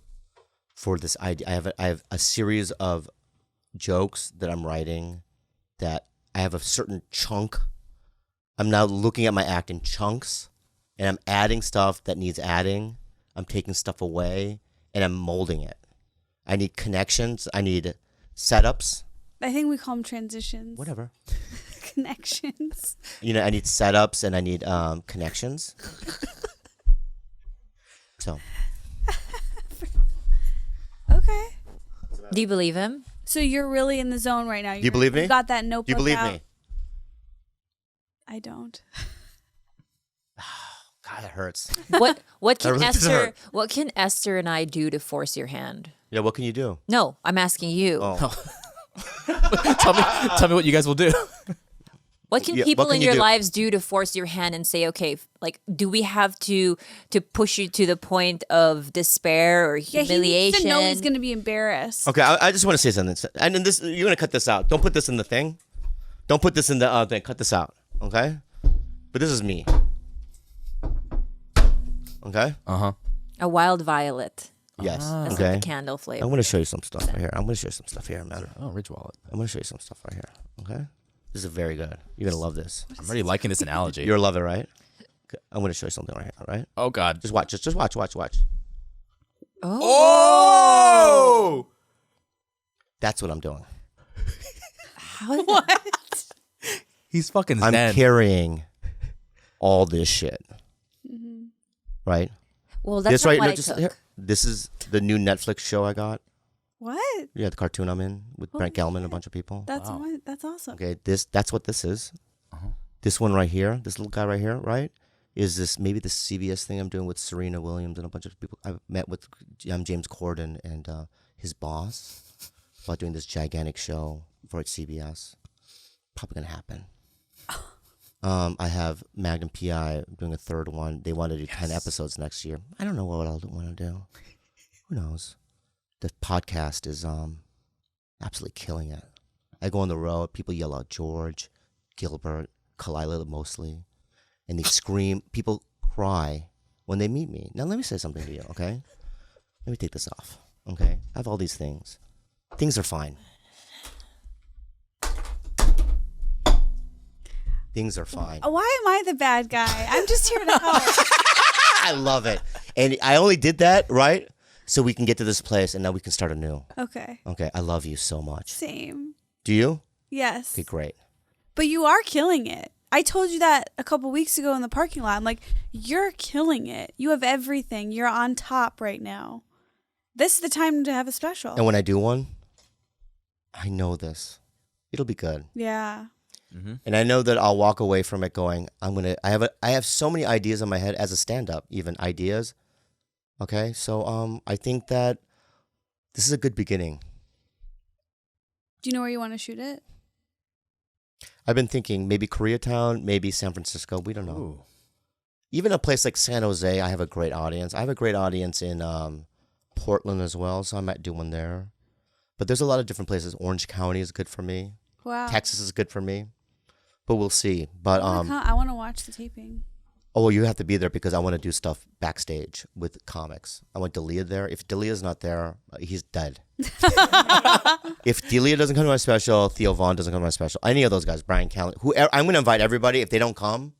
for this idea. I have a series of jokes that I'm writing that I have a certain chunk. I'm now looking at my act in chunks, and I'm adding stuff that needs adding. I'm taking stuff away, and I'm molding it. I need connections. I need setups. I think we call them transitions. Whatever. Connections. I need setups and I need connections. So. Okay. Do you believe him? So you're really in the zone right now. Do you believe me? You got that notebook Do you believe out. me? I don't. God, that hurts. What can really does Esther hurt. what can Esther and I do to force your hand? Yeah, what can you do? No, I'm asking you. Oh. Tell me what you guys will do. What can Yeah, people what can in you your do? lives do to force your hand and say, okay, do we have to push you to the point of despair or Yeah, humiliation? he needs to know he's going to be embarrassed. Okay, I just want to say something. And then you're going to cut this out. Don't put this in the thing. Don't put this in the thing. Cut this out, okay? But this is me. Okay? Uh-huh. A wild violet. Yes. That's Okay. like the candle flavor. I'm going to show you some stuff right here. I'm going to show you some stuff here, man. Oh, Ridge Wallet. I'm going to show you some stuff right here, okay? This is very good. You're going to love this. I'm already liking this analogy. You'll love it, right? I'm gonna show you something right here. Right? Oh God. Just watch. Just watch. Oh. That's what I'm doing. How did What? He's fucking I'm zen. carrying all this shit. Right? Well, that's This not right what now. I Just took. here. This is the new Netflix show I got. What? Yeah, the cartoon I'm in with Brent Gelman and a bunch of people. That's that's awesome. Okay, that's what this is. This one right here, this little guy right here, right, is this maybe the CBS thing I'm doing with Serena Williams and a bunch of people. I've met with James Corden and his boss about doing this gigantic show for CBS. Probably gonna happen. I have Magnum PI doing a third one. They want to do 10 episodes next year. I don't know what I'll want to do. Who knows? The podcast is absolutely killing it. I go on the road, people yell out George, Gilbert, Khalyla mostly, and they scream. People cry when they meet me. Now let me say something to you, okay? Let me take this off, okay? I have all these things. Things are fine. Things are fine. Why am I the bad guy? I'm just here to help. I love it. And I only did that, right? So we can get to this place and now we can start anew. Okay. Okay, I love you so much. Same. Do you? Yes. Okay, great. But you are killing it. I told you that a couple weeks ago in the parking lot. I'm like, you're killing it. You have everything. You're on top right now. This is the time to have a special. And when I do one, I know this. It'll be good. Yeah. And I know that I'll walk away from it going, I have so many ideas in my head as a stand-up, even ideas. Okay? So I think that this is a good beginning. Do you know where you want to shoot it? I've been thinking maybe Koreatown, maybe San Francisco. We don't know. Ooh. Even a place like San Jose, I have a great audience. I have a great audience in Portland as well, so I might do one there. But there's a lot of different places. Orange County is good for me. Wow. Texas is good for me. But we'll see. But I want to watch the taping. oh, well, you have to be there because I want to do stuff backstage with comics. I want Dalia there. If Dalia's not there, he's dead. If Dalia doesn't come to my special, Theo Vaughn doesn't come to my special, any of those guys, Brian Callen, whoever, I'm going to invite everybody. If they don't come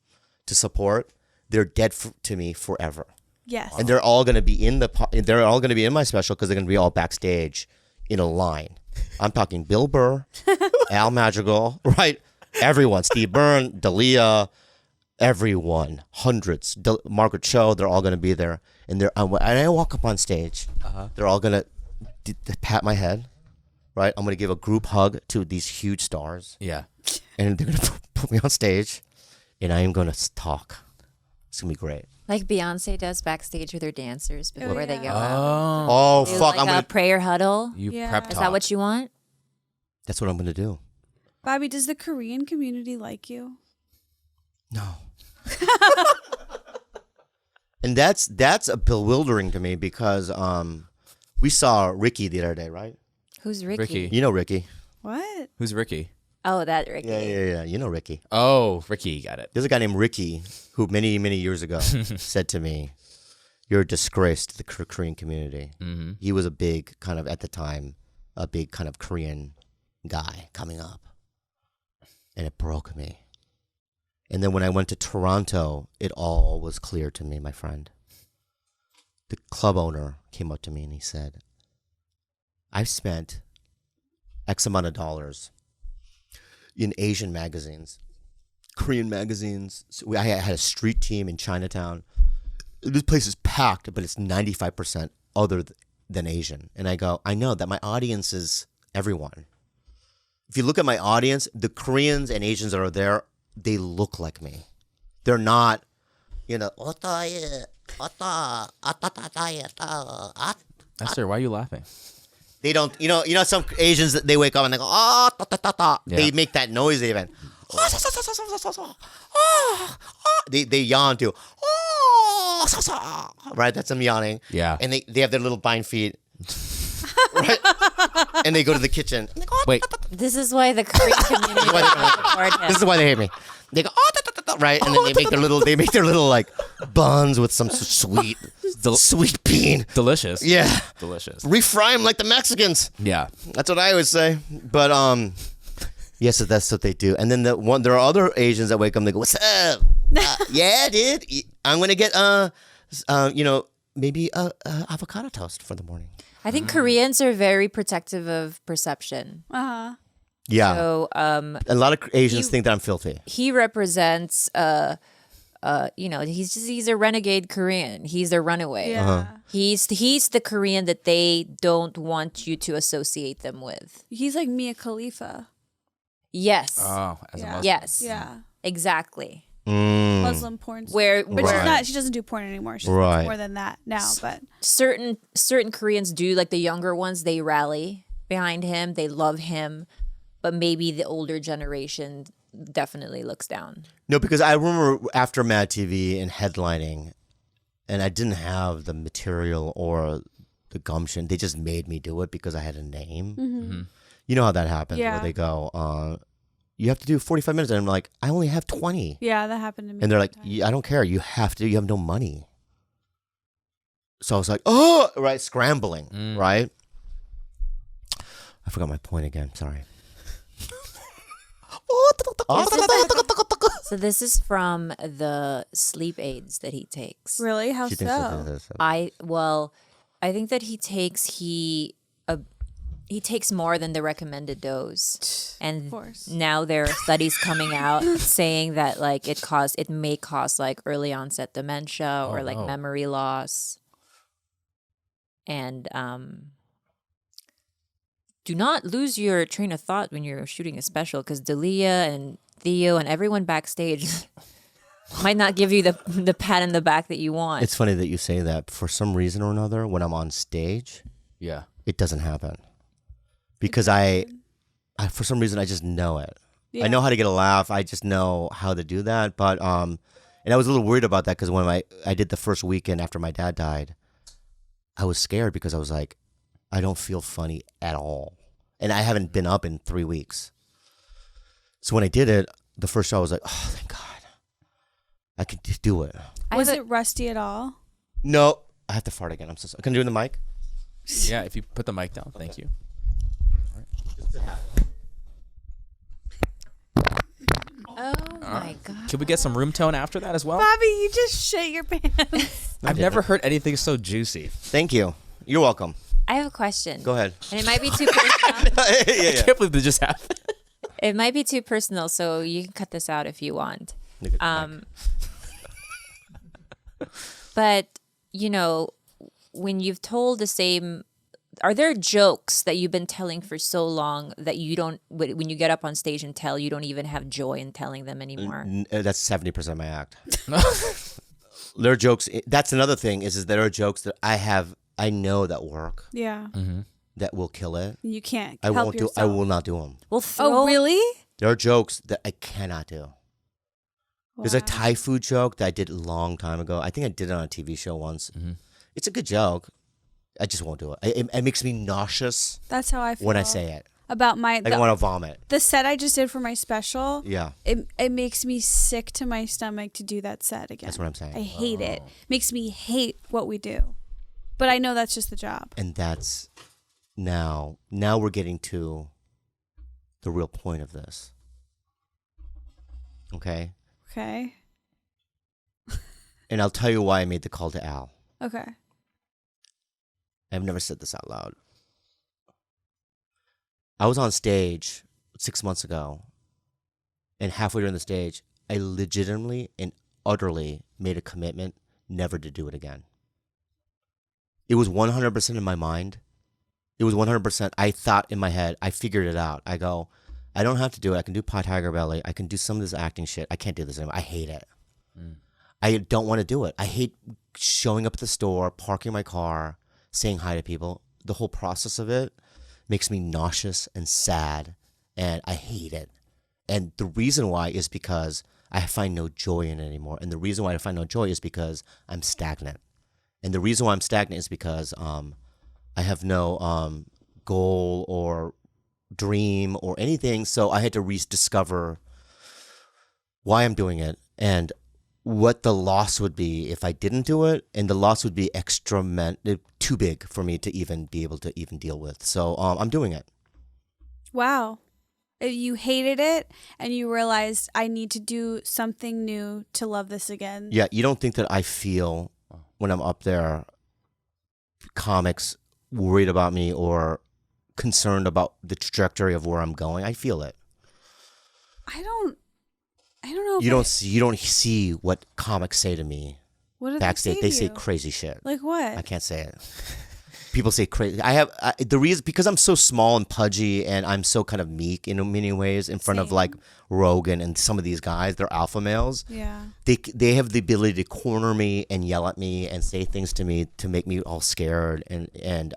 to support, they're dead to me forever. Yes. And they're all going to be they're all going to be in my special because they're going to be all backstage in a line. I'm talking Bill Burr, Al Madrigal, right? Everyone, Steve Byrne, Dalia, everyone, hundreds, Margaret Cho, they're all going to be there. And I walk up on stage, they're all going to pat my head, right? I'm going to give a group hug to these huge stars. Yeah. And they're going to put me on stage, and I am going to talk. It's going to be great. Like Beyonce does backstage with her dancers before they go out. Oh, Do fuck. like a prayer huddle. You Yeah. prep Is Is talk. that what you want? That's what I'm going to do. Bobby, does the Korean community like you? No. And that's bewildering to me because we saw Ricky the other day, right? Who's Ricky? Ricky. You know Ricky. What? Who's Ricky? Oh, that Ricky. Yeah. You know Ricky. Oh, Ricky. Got it. There's a guy named Ricky who many, many years ago said to me, "You're a disgrace to the Korean community." Mm-hmm. He was a big kind of, at the time, a big kind of Korean guy coming up. And it broke me. And then when I went to Toronto, it all was clear to me, my friend. The club owner came up to me and he said, "I've spent X amount of dollars in Asian magazines, Korean magazines. So I had a street team in Chinatown. This place is packed, but it's 95% other than Asian." And I go, "I know that my audience is everyone. If you look at my audience, the Koreans and Asians that are there, they look like me. They're not, Esther, why are you laughing? they don't, some Asians, they wake up and they go, ah, ta, ta, ta, ta. Yeah. They make that noise even. They yawn too. Right, that's them yawning. Yeah. And they have their little bind feet. Right? And they go to the kitchen. And they go, Wait. This is why the Korean community doesn't support him. this is why they hate me. They go, oh, ta, ta, ta, ta, right, and then they make their little like buns with some sweet bean. Delicious. Yeah, Delicious. refry them like the Mexicans. Yeah. That's what I always say. But yes, that's what they do. And then there are other Asians that wake up and they go, "What's up?" Yeah, dude. I'm gonna get maybe avocado toast for the morning. I think Koreans are very protective of perception. Yeah. So A lot of Asians think that I'm filthy. he represents he's a renegade Korean. He's a runaway. Yeah. He's the Korean that they don't want you to associate them with. He's like Mia Khalifa. Yes. Oh, as a Yeah. Muslim. Yes. Yeah. Exactly. Muslim porn. Where But she's not. She doesn't do porn anymore. She's Right. more than that now. But certain Koreans do, like the younger ones, they rally behind him. They love him. But maybe the older generation definitely looks down. No, because I remember after Mad TV and headlining, and I didn't have the material or the gumption. They just made me do it because I had a name. You know how that happens, Yeah. where they go, you have to do 45 minutes. And I'm like, I only have 20. yeah, that happened to me. And they're like, one time. I don't care. You have to. You have no money. So I was like, oh, right, scrambling, right? I forgot my point again. Sorry. So this is from the sleep aids that he takes. Really? How She thinks that so? it is. I think that he takes more than the recommended dose, and course. now there are studies coming out saying that like it may cause like early onset dementia or like no. memory loss, and do not lose your train of thought when you're shooting a special, because Dalia and Theo and everyone backstage might not give you the pat in the back that you want. It's funny that you say that. For some reason or another, when I'm on stage, Yeah. it doesn't happen. Because I for some reason, I just know it. Yeah. I know how to get a laugh. I just know how to do that. But and I was a little worried about that because when I did the first weekend after my dad died, I was scared because I was like, I don't feel funny at all, and I haven't been up in 3 weeks. So when I did it, the first show, I was like, oh, thank God, I could do it. Was it rusty at all? No, I have to fart again. I'm so sorry. Can I do it in the mic? Yeah, if you put the mic down. Thank you. Oh my God. Can we get some room tone after that as well? Bobby, you just shit your pants. I've never heard anything so juicy. Thank you. You're welcome. I have a question. Go ahead. And it might be too personal. yeah. I can't believe this just happened. It might be too personal, so you can cut this out if you want. But, when you've told the same, are there jokes that you've been telling for so long that you don't, when you get up on stage and tell, you don't even have joy in telling them anymore? That's 70% of my act. There are jokes. That's another thing is there are jokes that I know that work, Yeah. that will kill it. You can't I help won't yourself. do. I will not do them. Well, Oh, really? There are jokes that I cannot do. There's a Wow. Thai food joke that I did a long time ago. I think I did it on a TV show once. It's a good joke. I just won't do it. It makes me nauseous That's how I feel when I say it. about I want to vomit. the set I just did for my special. Yeah, It makes me sick to my stomach to do that set again. that's what I'm saying. I hate it. Makes me hate what we do. But I know that's just the job. And that's now we're getting to the real point of this. Okay? Okay. And I'll tell you why I made the call to Al. Okay. I've never said this out loud. I was on stage 6 months ago, and halfway during the stage, I legitimately and utterly made a commitment never to do it again. It was 100% in my mind. It was 100%. I thought in my head, I figured it out. I go, I don't have to do it. I can do TigerBelly. I can do some of this acting shit. I can't do this anymore. I hate it. I don't want to do it. I hate showing up at the store, parking my car, saying hi to people. The whole process of it makes me nauseous and sad, and I hate it. And the reason why is because I find no joy in it anymore. And the reason why I find no joy is because I'm stagnant. And the reason why I'm stagnant is because I have no goal or dream or anything. So I had to rediscover why I'm doing it and what the loss would be if I didn't do it. And the loss would be too big for me to even be able to even deal with. So I'm doing it. Wow. You hated it and you realized I need to do something new to love this again. Yeah, you don't think that I feel when I'm up there, comics worried about me or concerned about the trajectory of where I'm going? I feel it. I don't know. If You don't see what comics say to me what do backstage. They They say say crazy shit. like what? I can't say it. People say crazy. The reason because I'm so small and pudgy and I'm so kind of meek in many ways in front of Same. like Rogan and some of these guys. They're alpha males. Yeah. They have the ability to corner me and yell at me and say things to me to make me all scared and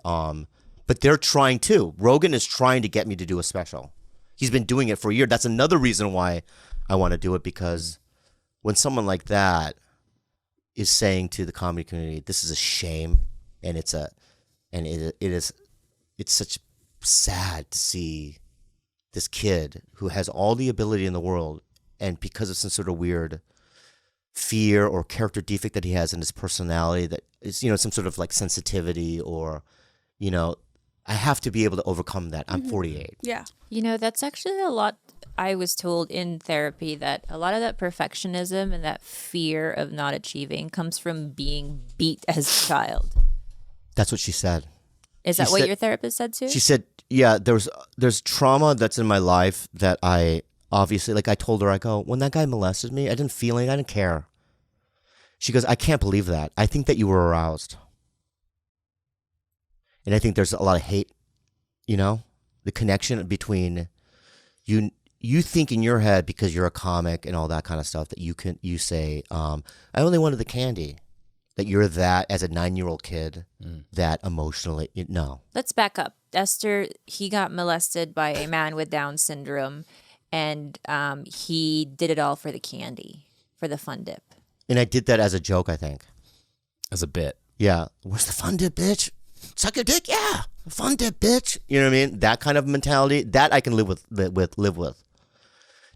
but they're trying to. Rogan is trying to get me to do a special. He's been doing it for a year. That's another reason why I want to do it, because when someone like that is saying to the comedy community, this is a shame and it's such sad to see this kid who has all the ability in the world, and because of some sort of weird fear or character defect that he has in his personality, that is, some sort of like sensitivity or, I have to be able to overcome that. I'm 48. Yeah. That's actually a lot. I was told in therapy that a lot of that perfectionism and that fear of not achieving comes from being beat as a child. That's what she said. Is that what your therapist said too? She said, yeah, there's trauma that's in my life that I obviously, like I told her, I go, when that guy molested me, I didn't feel it. I didn't care. She goes, I can't believe that. I think that you were aroused. And I think there's a lot of hate, the connection between you think in your head, because you're a comic and all that kind of stuff, that you say, I only wanted the candy. That you're that as a 9-year-old kid, that emotionally, no. Let's back up. Esther, he got molested by a man with Down syndrome, and he did it all for the candy, for the fun dip. And I did that as a joke, I think. As a bit. Yeah. Where's the fun dip, bitch? Suck your dick? Yeah. Fun dip, bitch. You know what I mean? That kind of mentality, that I can live with.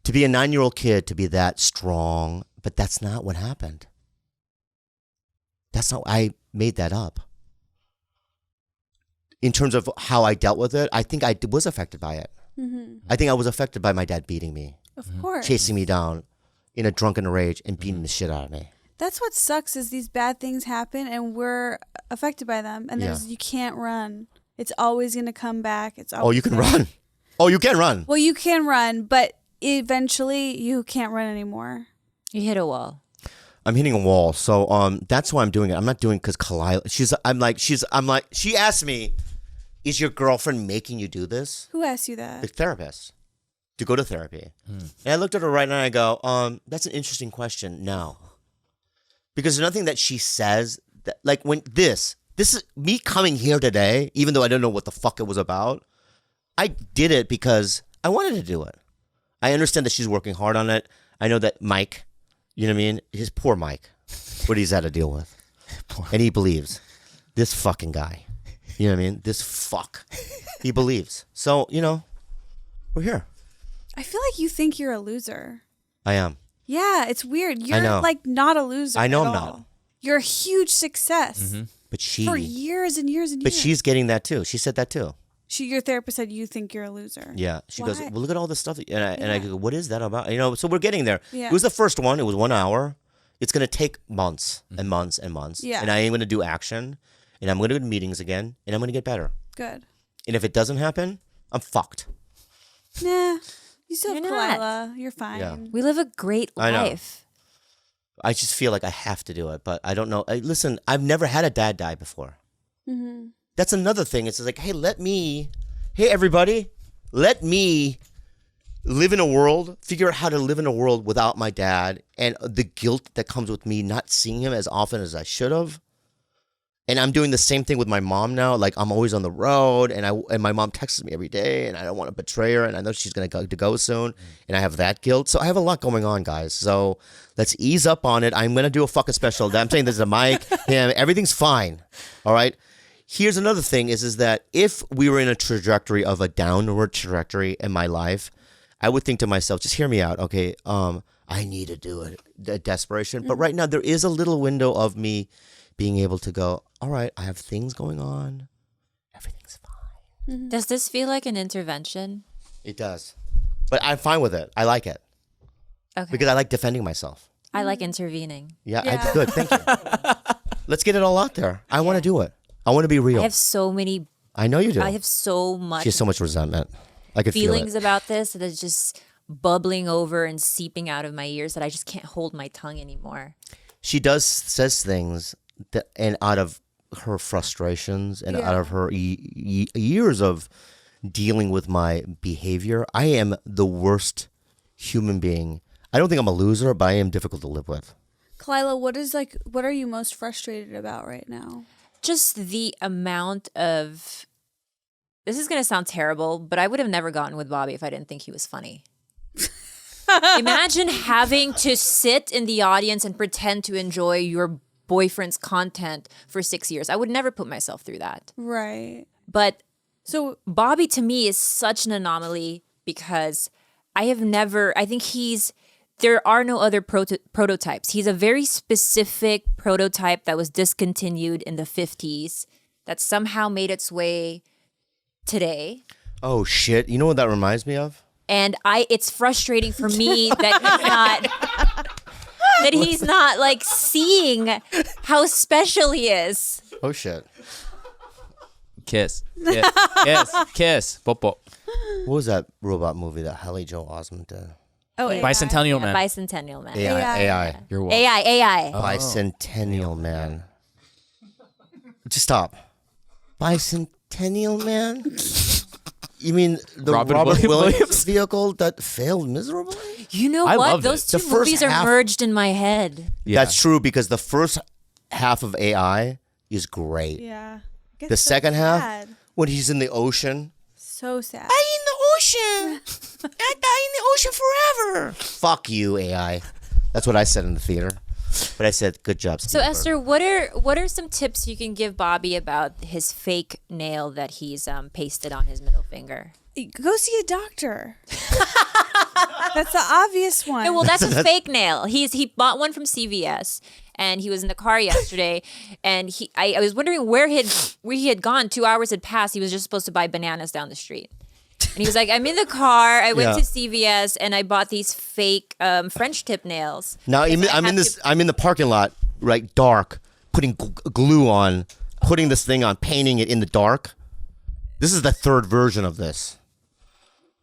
To be a 9-year-old kid, to be that strong, but that's not what happened. That's not, I made that up. In terms of how I dealt with it, I think I was affected by it. Mm-hmm. I think I was affected by my dad beating me, Of course. chasing me down in a drunken rage and beating the shit out of me. That's what sucks is these bad things happen and we're affected by them. And you can't run. It's always going to come back. It's always Oh, you can run. Oh, you can run. Well, you can run, but eventually you can't run anymore. You hit a wall. I'm hitting a wall, so that's why I'm doing it. I'm not doing it because Khalyla. She asked me, "Is your girlfriend making you do this?" Who asked you The that? therapist, to go to therapy. And I looked at her right now and I go, that's an interesting question. No, because there's nothing that she says that, like, when this is me coming here today, even though I don't know what the fuck it was about. I did it because I wanted to do it. I understand that she's working hard on it. I know that Mike. You know what I mean? His poor Mike. What he's had to deal with. And he believes. This fucking guy. You know what I mean? This fuck. He believes. So, we're here. I feel like you think you're a loser. I am. Yeah, it's weird. You're know. like not a loser. I know at I'm all. not. You're a huge success But she. for years and years and years. But she's getting that too. She said that too. Your therapist said you think you're a loser. Yeah. She goes, Why? well, look at all this stuff. And I go, what is that about? So we're getting there. Yeah. It was the first one. It was 1 hour. It's going to take months and months and months. Yeah. And I am going to do action. And I'm going to do meetings again. And I'm going to get better. Good. And if it doesn't happen, I'm fucked. Nah. You still have You're not. Khalyla. You're fine. Yeah. We live a great I know. life. I just feel like I have to do it, but I don't know. Listen, I've never had a dad die before. Mm-hmm. That's another thing. It's like, hey, everybody, let me live in a world, figure out how to live in a world without my dad and the guilt that comes with me not seeing him as often as I should have. And I'm doing the same thing with my mom now. Like, I'm always on the road, and my mom texts me every day, and I don't want to betray her, and I know she's going to go soon, and I have that guilt. So I have a lot going on, guys. So let's ease up on it. I'm going to do a fucking special. I'm saying this is a mic, him, everything's fine. All right? Here's another thing is that if we were in a trajectory of a downward trajectory in my life, I would think to myself, just hear me out, okay? I need to do it, the desperation. But right now, there is a little window of me being able to go, all right, I have things going on. Everything's fine. Does this feel like an intervention? It does. But I'm fine with it. I like it Okay. because I like defending myself. I like intervening. Yeah. Good. Thank you. Let's get it all out there. I want to do it. I want to be real. I have so many. I know you do. I have so much She has so much resentment. I could feelings feel it. about this that is just bubbling over and seeping out of my ears that I just can't hold my tongue anymore. She says things that, and out of her frustrations and out of her years of dealing with my behavior, I am the worst human being. I don't think I'm a loser, but I am difficult to live with. Khalyla, what are you most frustrated about right now? Just the amount of. This is going to sound terrible, but I would have never gotten with Bobby if I didn't think he was funny. Imagine having to sit in the audience and pretend to enjoy your boyfriend's content for 6 years. I would never put myself through that. Right. But So Bobby to me is such an anomaly because I think there are no other prototypes. He's a very specific prototype that was discontinued in the 50s that somehow made its way today. Oh, shit. You know what that reminds me of? And it's frustrating for me that he's not like seeing how special he is. Oh, shit. Kiss. Kiss. Popo. What was that robot movie that Hallie Joel Osment did? Oh, Bicentennial Man. Bicentennial Man. AI. You're welcome. AI. Bicentennial Man. Just stop. Bicentennial Man? You mean the Robin Robert Williams? Williams vehicle that failed miserably? You know I what? loved Those it. two The first movies are half- merged in my head. Yeah. That's true because the first half of AI is great. Yeah. It The gets so second half, sad. when he's in the ocean. So sad. In the ocean. I die in the ocean forever. Fuck you, AI. That's what I said in the theater. But I said, good job, So Spielberg. Esther, what are some tips you can give Bobby about his fake nail that he's pasted on his middle finger? Go see a doctor. That's the obvious one. No, well, that's a fake nail. He bought one from CVS, and he was in the car yesterday, and I was wondering where he had gone. 2 hours had passed. He was just supposed to buy bananas down the street, and he was like, "I'm in the car. I went to CVS, and I bought these fake French tip nails." Now I'm in the parking lot, right? Dark, putting glue on, putting this thing on, painting it in the dark. This is the third version of this.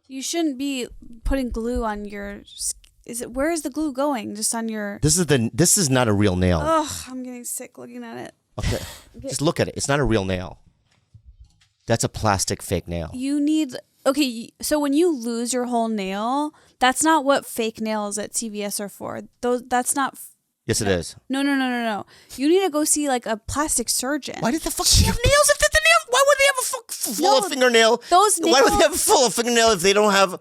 You shouldn't be putting glue on your. Where is the glue going? Just on your. This is not a real nail. Ugh, I'm getting sick looking at it. Okay, just look at it. It's not a real nail. That's a plastic fake nail. You need. Okay, so when you lose your whole nail, that's not what fake nails at CVS are for. That's not. Yes, it is. No. You need to go see like a plastic surgeon. Why did the fuck you have nails if the nail? Why would they have a full of fingernail? those Why would they nails- have a full of fingernail if they don't have?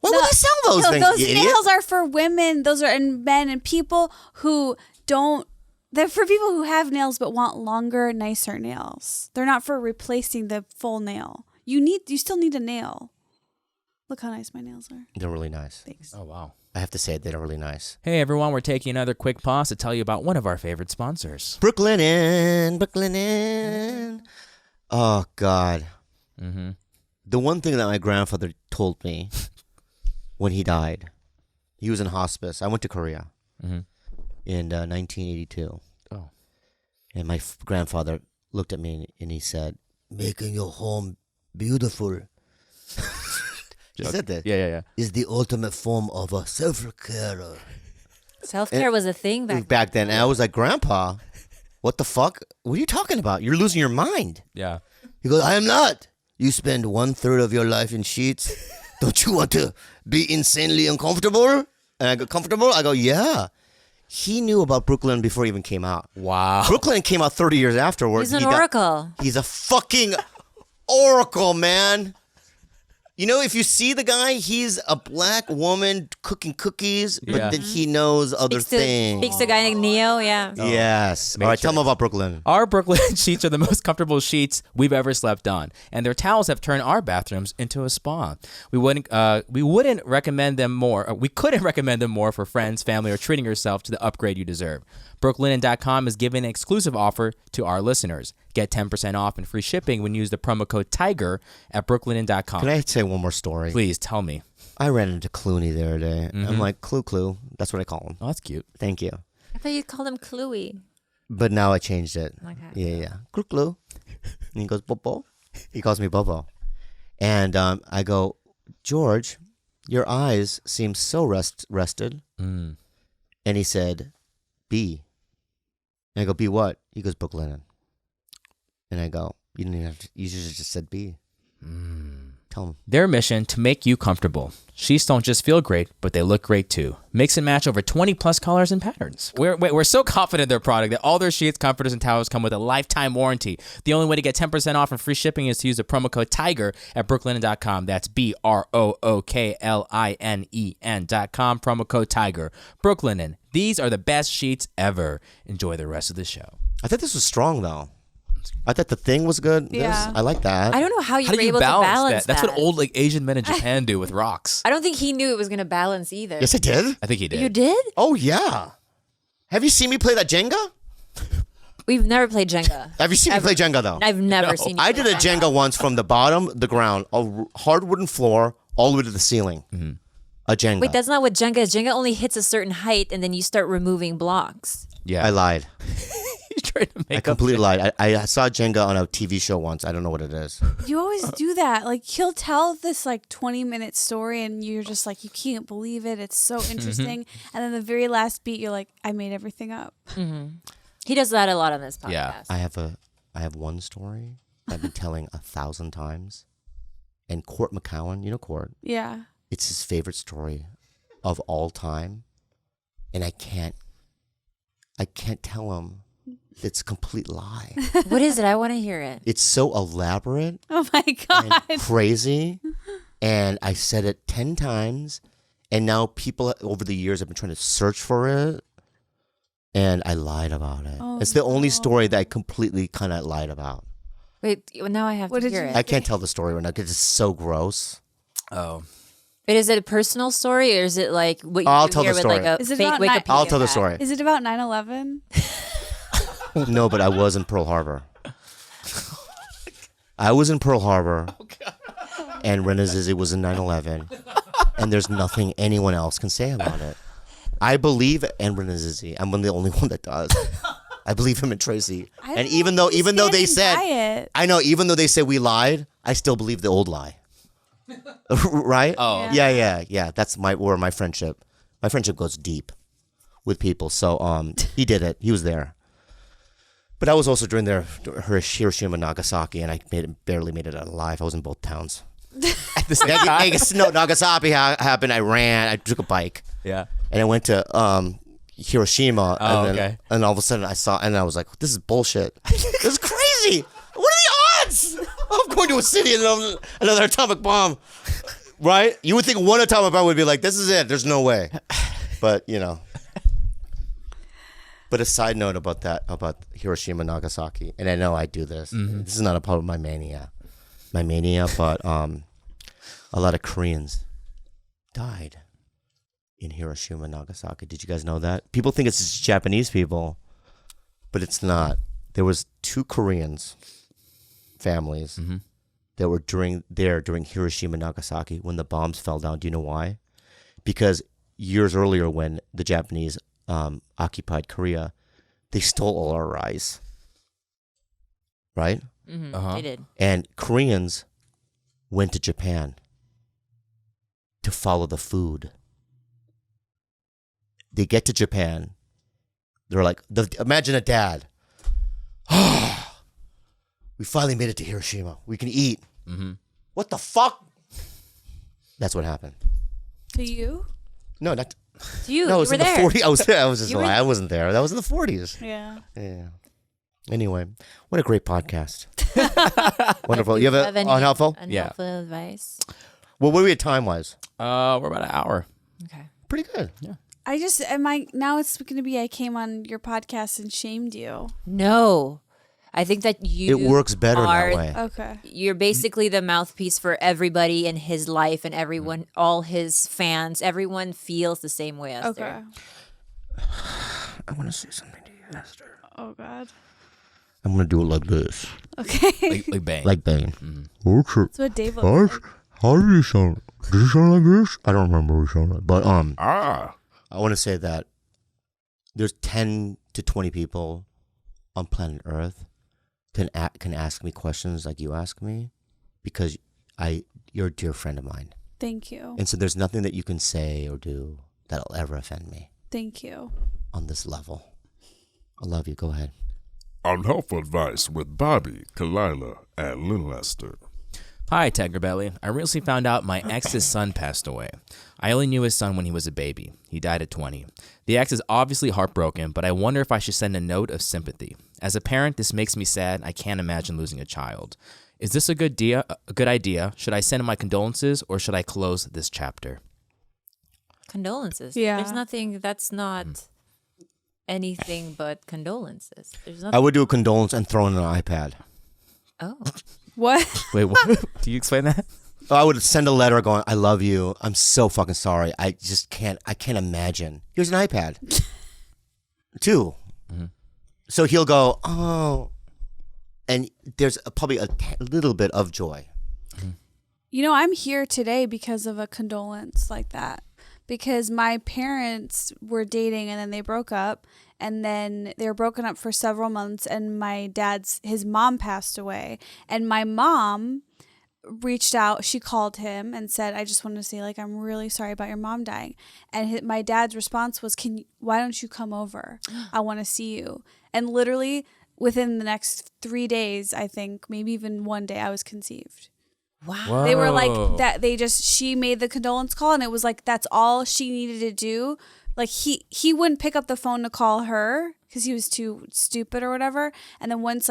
Why would they sell those things? Those you idiot? nails are for women. Those are and men and people who don't. They're for people who have nails but want longer, nicer nails. They're not for replacing the full nail. You still need a nail. Look how nice my nails are. They're really nice. Thanks. Oh, wow. I have to say they're really nice. Hey, everyone. We're taking another quick pause to tell you about one of our favorite sponsors. Brooklyn Inn. Oh God. Mm-hmm. The one thing that my grandfather told me when he died, he was in hospice. I went to Korea in 1982. Oh. And my grandfather looked at me and he said, "Making your home beautiful." Just said that. Yeah. Is the ultimate form of a self-care. Self-care was a thing Back then. And I was like, "Grandpa, what the fuck? What are you talking about? You're losing your mind." Yeah. He goes, "I am not. You spend 1/3 of your life in sheets. Don't you want to be insanely uncomfortable?" And I go, "Comfortable?" I go, "Yeah." He knew about Brooklyn before it even came out. Wow. Brooklyn came out 30 years afterwards. He's an oracle. He's a fucking oracle, man. You know, if you see the guy, he's a black woman cooking cookies, but Yeah. then he knows other things. Speaks to a guy named Neo, yeah. Yes. All right, tell him about Brooklyn. Our Brooklyn sheets are the most comfortable sheets we've ever slept on, and their towels have turned our bathrooms into a spa. We wouldn't recommend them more. We couldn't recommend them more for friends, family, or treating yourself to the upgrade you deserve. Brooklinen.com is giving an exclusive offer to our listeners. Get 10% off and free shipping when you use the promo code TIGER at brooklinen.com. Can I say one more story? Please tell me. I ran into Clooney the other day. I'm like, Clue. That's what I call him. Oh, that's cute. Thank you. I thought you called him Cluey. But now I changed it. Okay. Yeah. Clue. And he goes, Bobo. He calls me Bobo. And I go, George, your eyes seem so rested. Mm. And he said, B. And I go, B what? He goes, book linen. And I go, you didn't even have to, you should have just said B. Tell him. Their mission to make you comfortable. Sheets don't just feel great, but they look great too. Mix and match over 20 plus colors and patterns. We're so confident in their product that all their sheets, comforters, and towels come with a lifetime warranty. The only way to get 10% off and free shipping is to use the promo code TIGER at brooklinen.com. That's BROOKLINEN.com. Promo code TIGER. Brooklinen. These are the best sheets ever. Enjoy the rest of the show. I thought this was strong, though. I thought the thing was good. Yeah. I like that. I don't know how you How were do you able to balance That's that. what old Asian men in Japan do with rocks. I don't think he knew it was going to balance either. Yes, I did. I think he did. You did? Oh, yeah. Have you seen me play that Jenga? We've never played Jenga. Have you seen me play Jenga, though? I've never seen you I play did a Jenga once from the bottom, the ground, a hard wooden floor, all the way to the ceiling. A Jenga. Wait, that's not what Jenga is. Jenga only hits a certain height and then you start removing blocks. Yeah. I lied. He's trying to I make up completely shit. lied. I saw Jenga on a TV show once. I don't know what it is. You always do that. Like he'll tell this like 20-minute story and you're just like, you can't believe it. It's so interesting. And then the very last beat, you're like, I made everything up. He does that a lot on this podcast. Yeah. I have one story I've been telling 1,000 times. And Court McCowan, you know Court? Yeah. It's his favorite story of all time. And I can't tell him it's a complete lie. What is it? I want to hear it. It's so elaborate Oh my God. and crazy. And I said it 10 times. And now people over the years have been trying to search for it. And I lied about it. Oh, it's the only no. story that I completely kind of lied about. Wait, now I have What to did hear you- it. I can't tell the story right now because it's so gross. Oh. But is it a personal story or is it like what you I'll do tell here the with story. like a Is it fake about Wikipedia I'll tell the fact? story. Is it about 9/11? No, but I was in Pearl Harbor. I was in Pearl Harbor. And Renazizi was in 9/11. And there's nothing anyone else can say about it. I believe in Renazizi. I'm the only one that does. I believe him and Tracy. And even though they said, I know, even though they said we lied, I still believe the old lie. Right? Oh. Yeah. That's where my friendship goes deep with people. So he did it. He was there. But I was also during her Hiroshima and Nagasaki, and I barely made it out alive. I was in both towns. At the same time? No, Nagasaki happened. I ran. I took a bike, Yeah. and I went to Hiroshima. Oh, and then, okay. And all of a sudden, I was like, "This is bullshit. This is crazy. What are the odds? I'm going to a city and another atomic bomb." Right? You would think one atomic bomb would be like, "This is it. There's no way." But you know. But a side note about Hiroshima and Nagasaki, and I know I do this. This is not a part of my mania, but a lot of Koreans died in Hiroshima and Nagasaki. Did you guys know that? People think it's just Japanese people, but it's not. There was 2 Koreans families that were during Hiroshima and Nagasaki when the bombs fell down. Do you know why? Because years earlier, when the Japanese occupied Korea, they stole all our rice, right? Uh-huh. They did. And Koreans went to Japan to follow the food. They get to Japan. They're like, imagine a dad. We finally made it to Hiroshima. We can eat. What the fuck? That's what happened. To you? No, not. You No, it was were in the there. 40s. I was there. I was just You were- lying. I wasn't there. That was in the 40s. Yeah. Yeah. Anyway, what a great podcast. Wonderful. You have any unhelpful? unhelpful advice? Well, what are we at time-wise? We're about an hour. Okay. Pretty good. Now it's going to be I came on your podcast and shamed you. No. I think that you It works better are, that way. Okay. You're basically the mouthpiece for everybody in his life and everyone, all his fans. Everyone feels the same way as Okay. I want to say something to you, Esther. Oh God. I'm going to do it like this. Okay. Like bang. Like Bane. That's what Dave looks like. How do you sound? Did he sound like this? I don't remember what he sounded like. But I want to say that there's 10 to 20 people on planet Earth can ask me questions like you ask me because you're a dear friend of mine. Thank you. And so there's nothing that you can say or do that'll ever offend me. Thank you. On this level. I love you. Go ahead. Unhelpful advice with Bobby, Khalyla, and Little Esther. Hi, TigerBelly. I recently found out my ex's son passed away. I only knew his son when he was a baby. He died at 20. The ex is obviously heartbroken, but I wonder if I should send a note of sympathy. As a parent, this makes me sad. I can't imagine losing a child. Is this a good idea? Should I send him my condolences or should I close this chapter? Condolences. Yeah. There's nothing, that's not anything but condolences. There's nothing. I would do a condolence and throw in an iPad. Oh. What? Wait, what? Do you explain that? I would send a letter going, I love you. I'm so fucking sorry. I can't imagine. Here's an iPad. 2. Mm-hmm. So he'll go, oh. And there's probably a little bit of joy. You know, I'm here today because of a condolence like that. Because my parents were dating and then they broke up. And then they were broken up for several months. And his mom passed away. And my mom reached out. She called him and said, I just wanted to say, like, I'm really sorry about your mom dying. And my dad's response was, why don't you come over? I want to see you. And literally within the next 3 days, I think, maybe even one day, I was conceived. Wow. Whoa. They were like that. She made the condolence call and it was like, that's all she needed to do. Like he wouldn't pick up the phone to call her because he was too stupid or whatever. And then once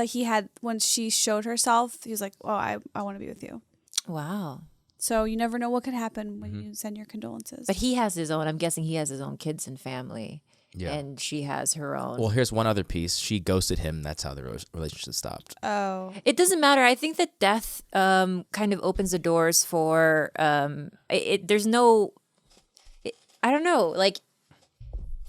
she showed herself, he was like, oh, I want to be with you. Wow. So you never know what could happen when you send your condolences. But he has his own, I'm guessing he has his own kids and family. Yeah. And she has her own. Well, here's one other piece. She ghosted him. That's how the relationship stopped. Oh. It doesn't matter. I think that death kind of opens the doors for there's no I don't know, like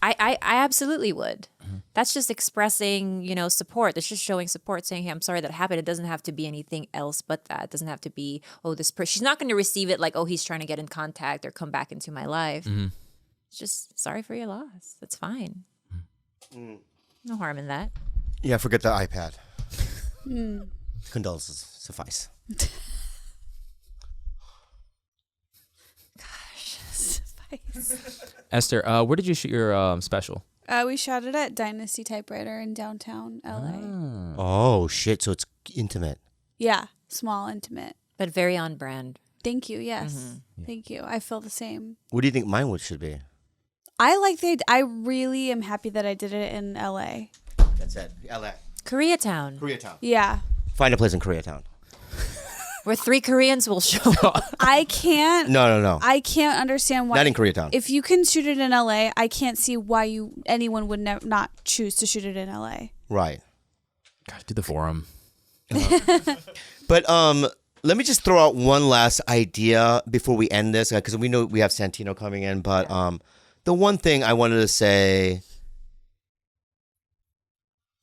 I absolutely would. Mm-hmm. That's just expressing, support. That's just showing support, saying, hey, I'm sorry that happened. It doesn't have to be anything else but that. It doesn't have to be, this person. She's not going to receive it like, he's trying to get in contact or come back into my life. Mm-hmm. It's just sorry for your loss. That's fine. Mm. No harm in that. Yeah, forget the iPad. Condolences suffice. Esther, where did you shoot your special? We shot it at Dynasty Typewriter in downtown LA. Oh shit! So it's intimate. Yeah, small, intimate. But very on brand. Thank you. Yes, thank you. I feel the same. What do you think mine should be? I really am happy that I did it in LA. That's it. LA. Koreatown. Yeah. Find a place in Koreatown. Where 3 Koreans will show up. I can't. No. I can't understand why. Not in Koreatown. If you can shoot it in LA, I can't see why anyone would not choose to shoot it in LA. Right. Gosh, do the forum. But let me just throw out one last idea before we end this, because we know we have Santino coming in. But the one thing I wanted to say.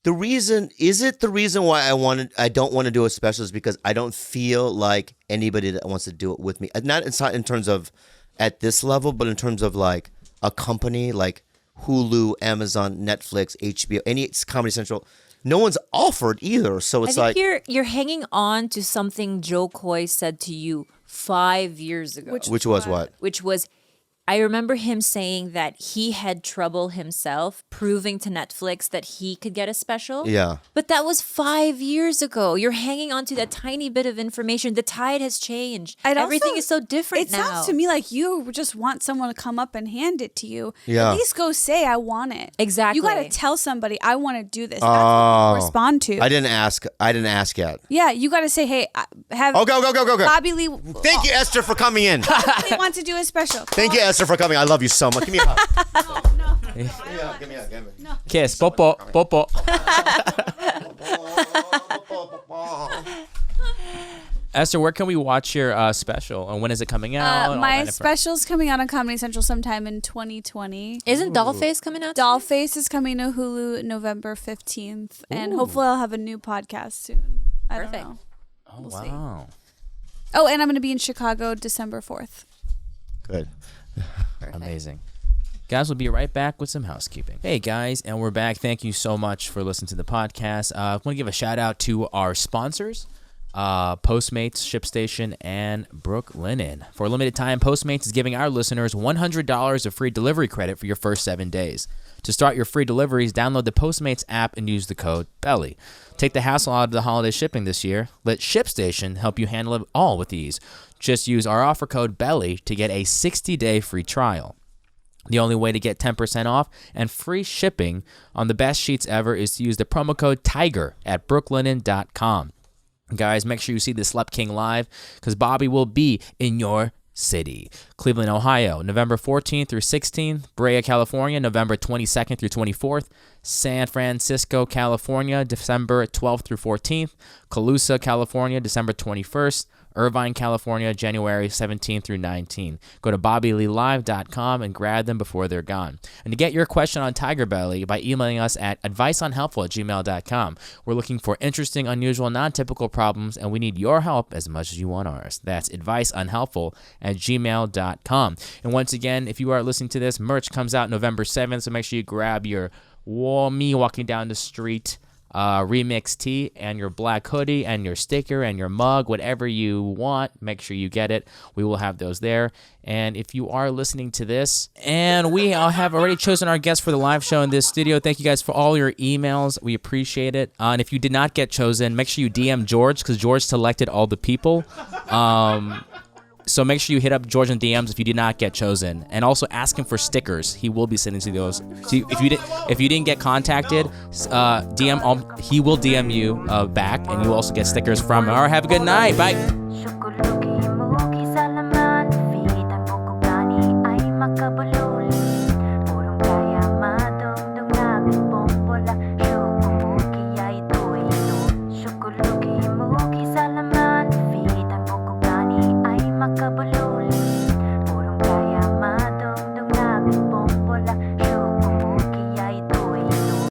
The reason why I don't want to do a special is because I don't feel like anybody that wants to do it with me. It's not in terms of at this level, but in terms of like a company like Hulu, Amazon, Netflix, HBO, any Comedy Central. No one's offered either. So it's I think you're hanging on to something Joe Coy said to you 5 years ago. Which was what? Which was, I remember him saying that he had trouble himself proving to Netflix that he could get a special. Yeah. But that was 5 years ago. You're hanging on to that tiny bit of information. The tide has changed. Everything is so different now. It sounds to me like you just want someone to come up and hand it to you. Yeah. At least go say, I want it. Exactly. You got to tell somebody, I want to do this. That's what you respond to. I didn't ask yet. Yeah, you got to say, hey, have Oh, go. Bobby Lee. Thank you, Esther, for coming in. Bobby Lee wants to do a special. Thank you, Esther, for coming. I love you so much. Give me a hug. No. Give me a hug. No. Kiss. Popo. Esther, where can we watch your special? And when is it coming out? My special's coming out on Comedy Central sometime in 2020. Isn't Dollface coming out? Dollface is coming to Hulu November 15th. And hopefully I'll have a new podcast soon. I don't know. Oh, wow. Oh, and I'm going to be in Chicago December 4th. Good. Amazing. Guys, we'll be right back with some housekeeping. Hey, guys, and we're back. Thank you so much for listening to the podcast. I want to give a shout-out to our sponsors, Postmates, ShipStation, and Brooklinen. For a limited time, Postmates is giving our listeners $100 of free delivery credit for your first 7 days. To start your free deliveries, download the Postmates app and use the code BELLY. Take the hassle out of the holiday shipping this year. Let ShipStation help you handle it all with ease. Just use our offer code BELLY to get a 60-day free trial. The only way to get 10% off and free shipping on the best sheets ever is to use the promo code TIGER at brooklinen.com. Guys, make sure you see the Slept King live because Bobby will be in your city. Cleveland, Ohio, November 14th through 16th. BREA, California, November 22nd through 24th. San Francisco, California, December 12th through 14th. Khalyla, California, December 21st. Irvine, California, January 17th through 19th. Go to BobbyLeeLive.com and grab them before they're gone. And to get your question on TigerBelly by emailing us at adviceunhelpful@gmail.com. We're looking for interesting, unusual, non-typical problems, and we need your help as much as you want ours. That's adviceunhelpful@gmail.com. And once again, if you are listening to this, merch comes out November 7th, so make sure you grab your me walking down the street remix tee and your black hoodie and your sticker and your mug, whatever you want, make sure you get it. We will have those there. And if you are listening to this, and we have already chosen our guest for the live show in this studio, thank you guys for all your emails. We appreciate it. And if you did not get chosen, make sure you DM George because George selected all the people. So make sure you hit up George in DMs if you did not get chosen, and also ask him for stickers. He will be sending to those. So if you didn't get contacted, he will DM you back, and you will also get stickers from him. All right, have a good night. Bye.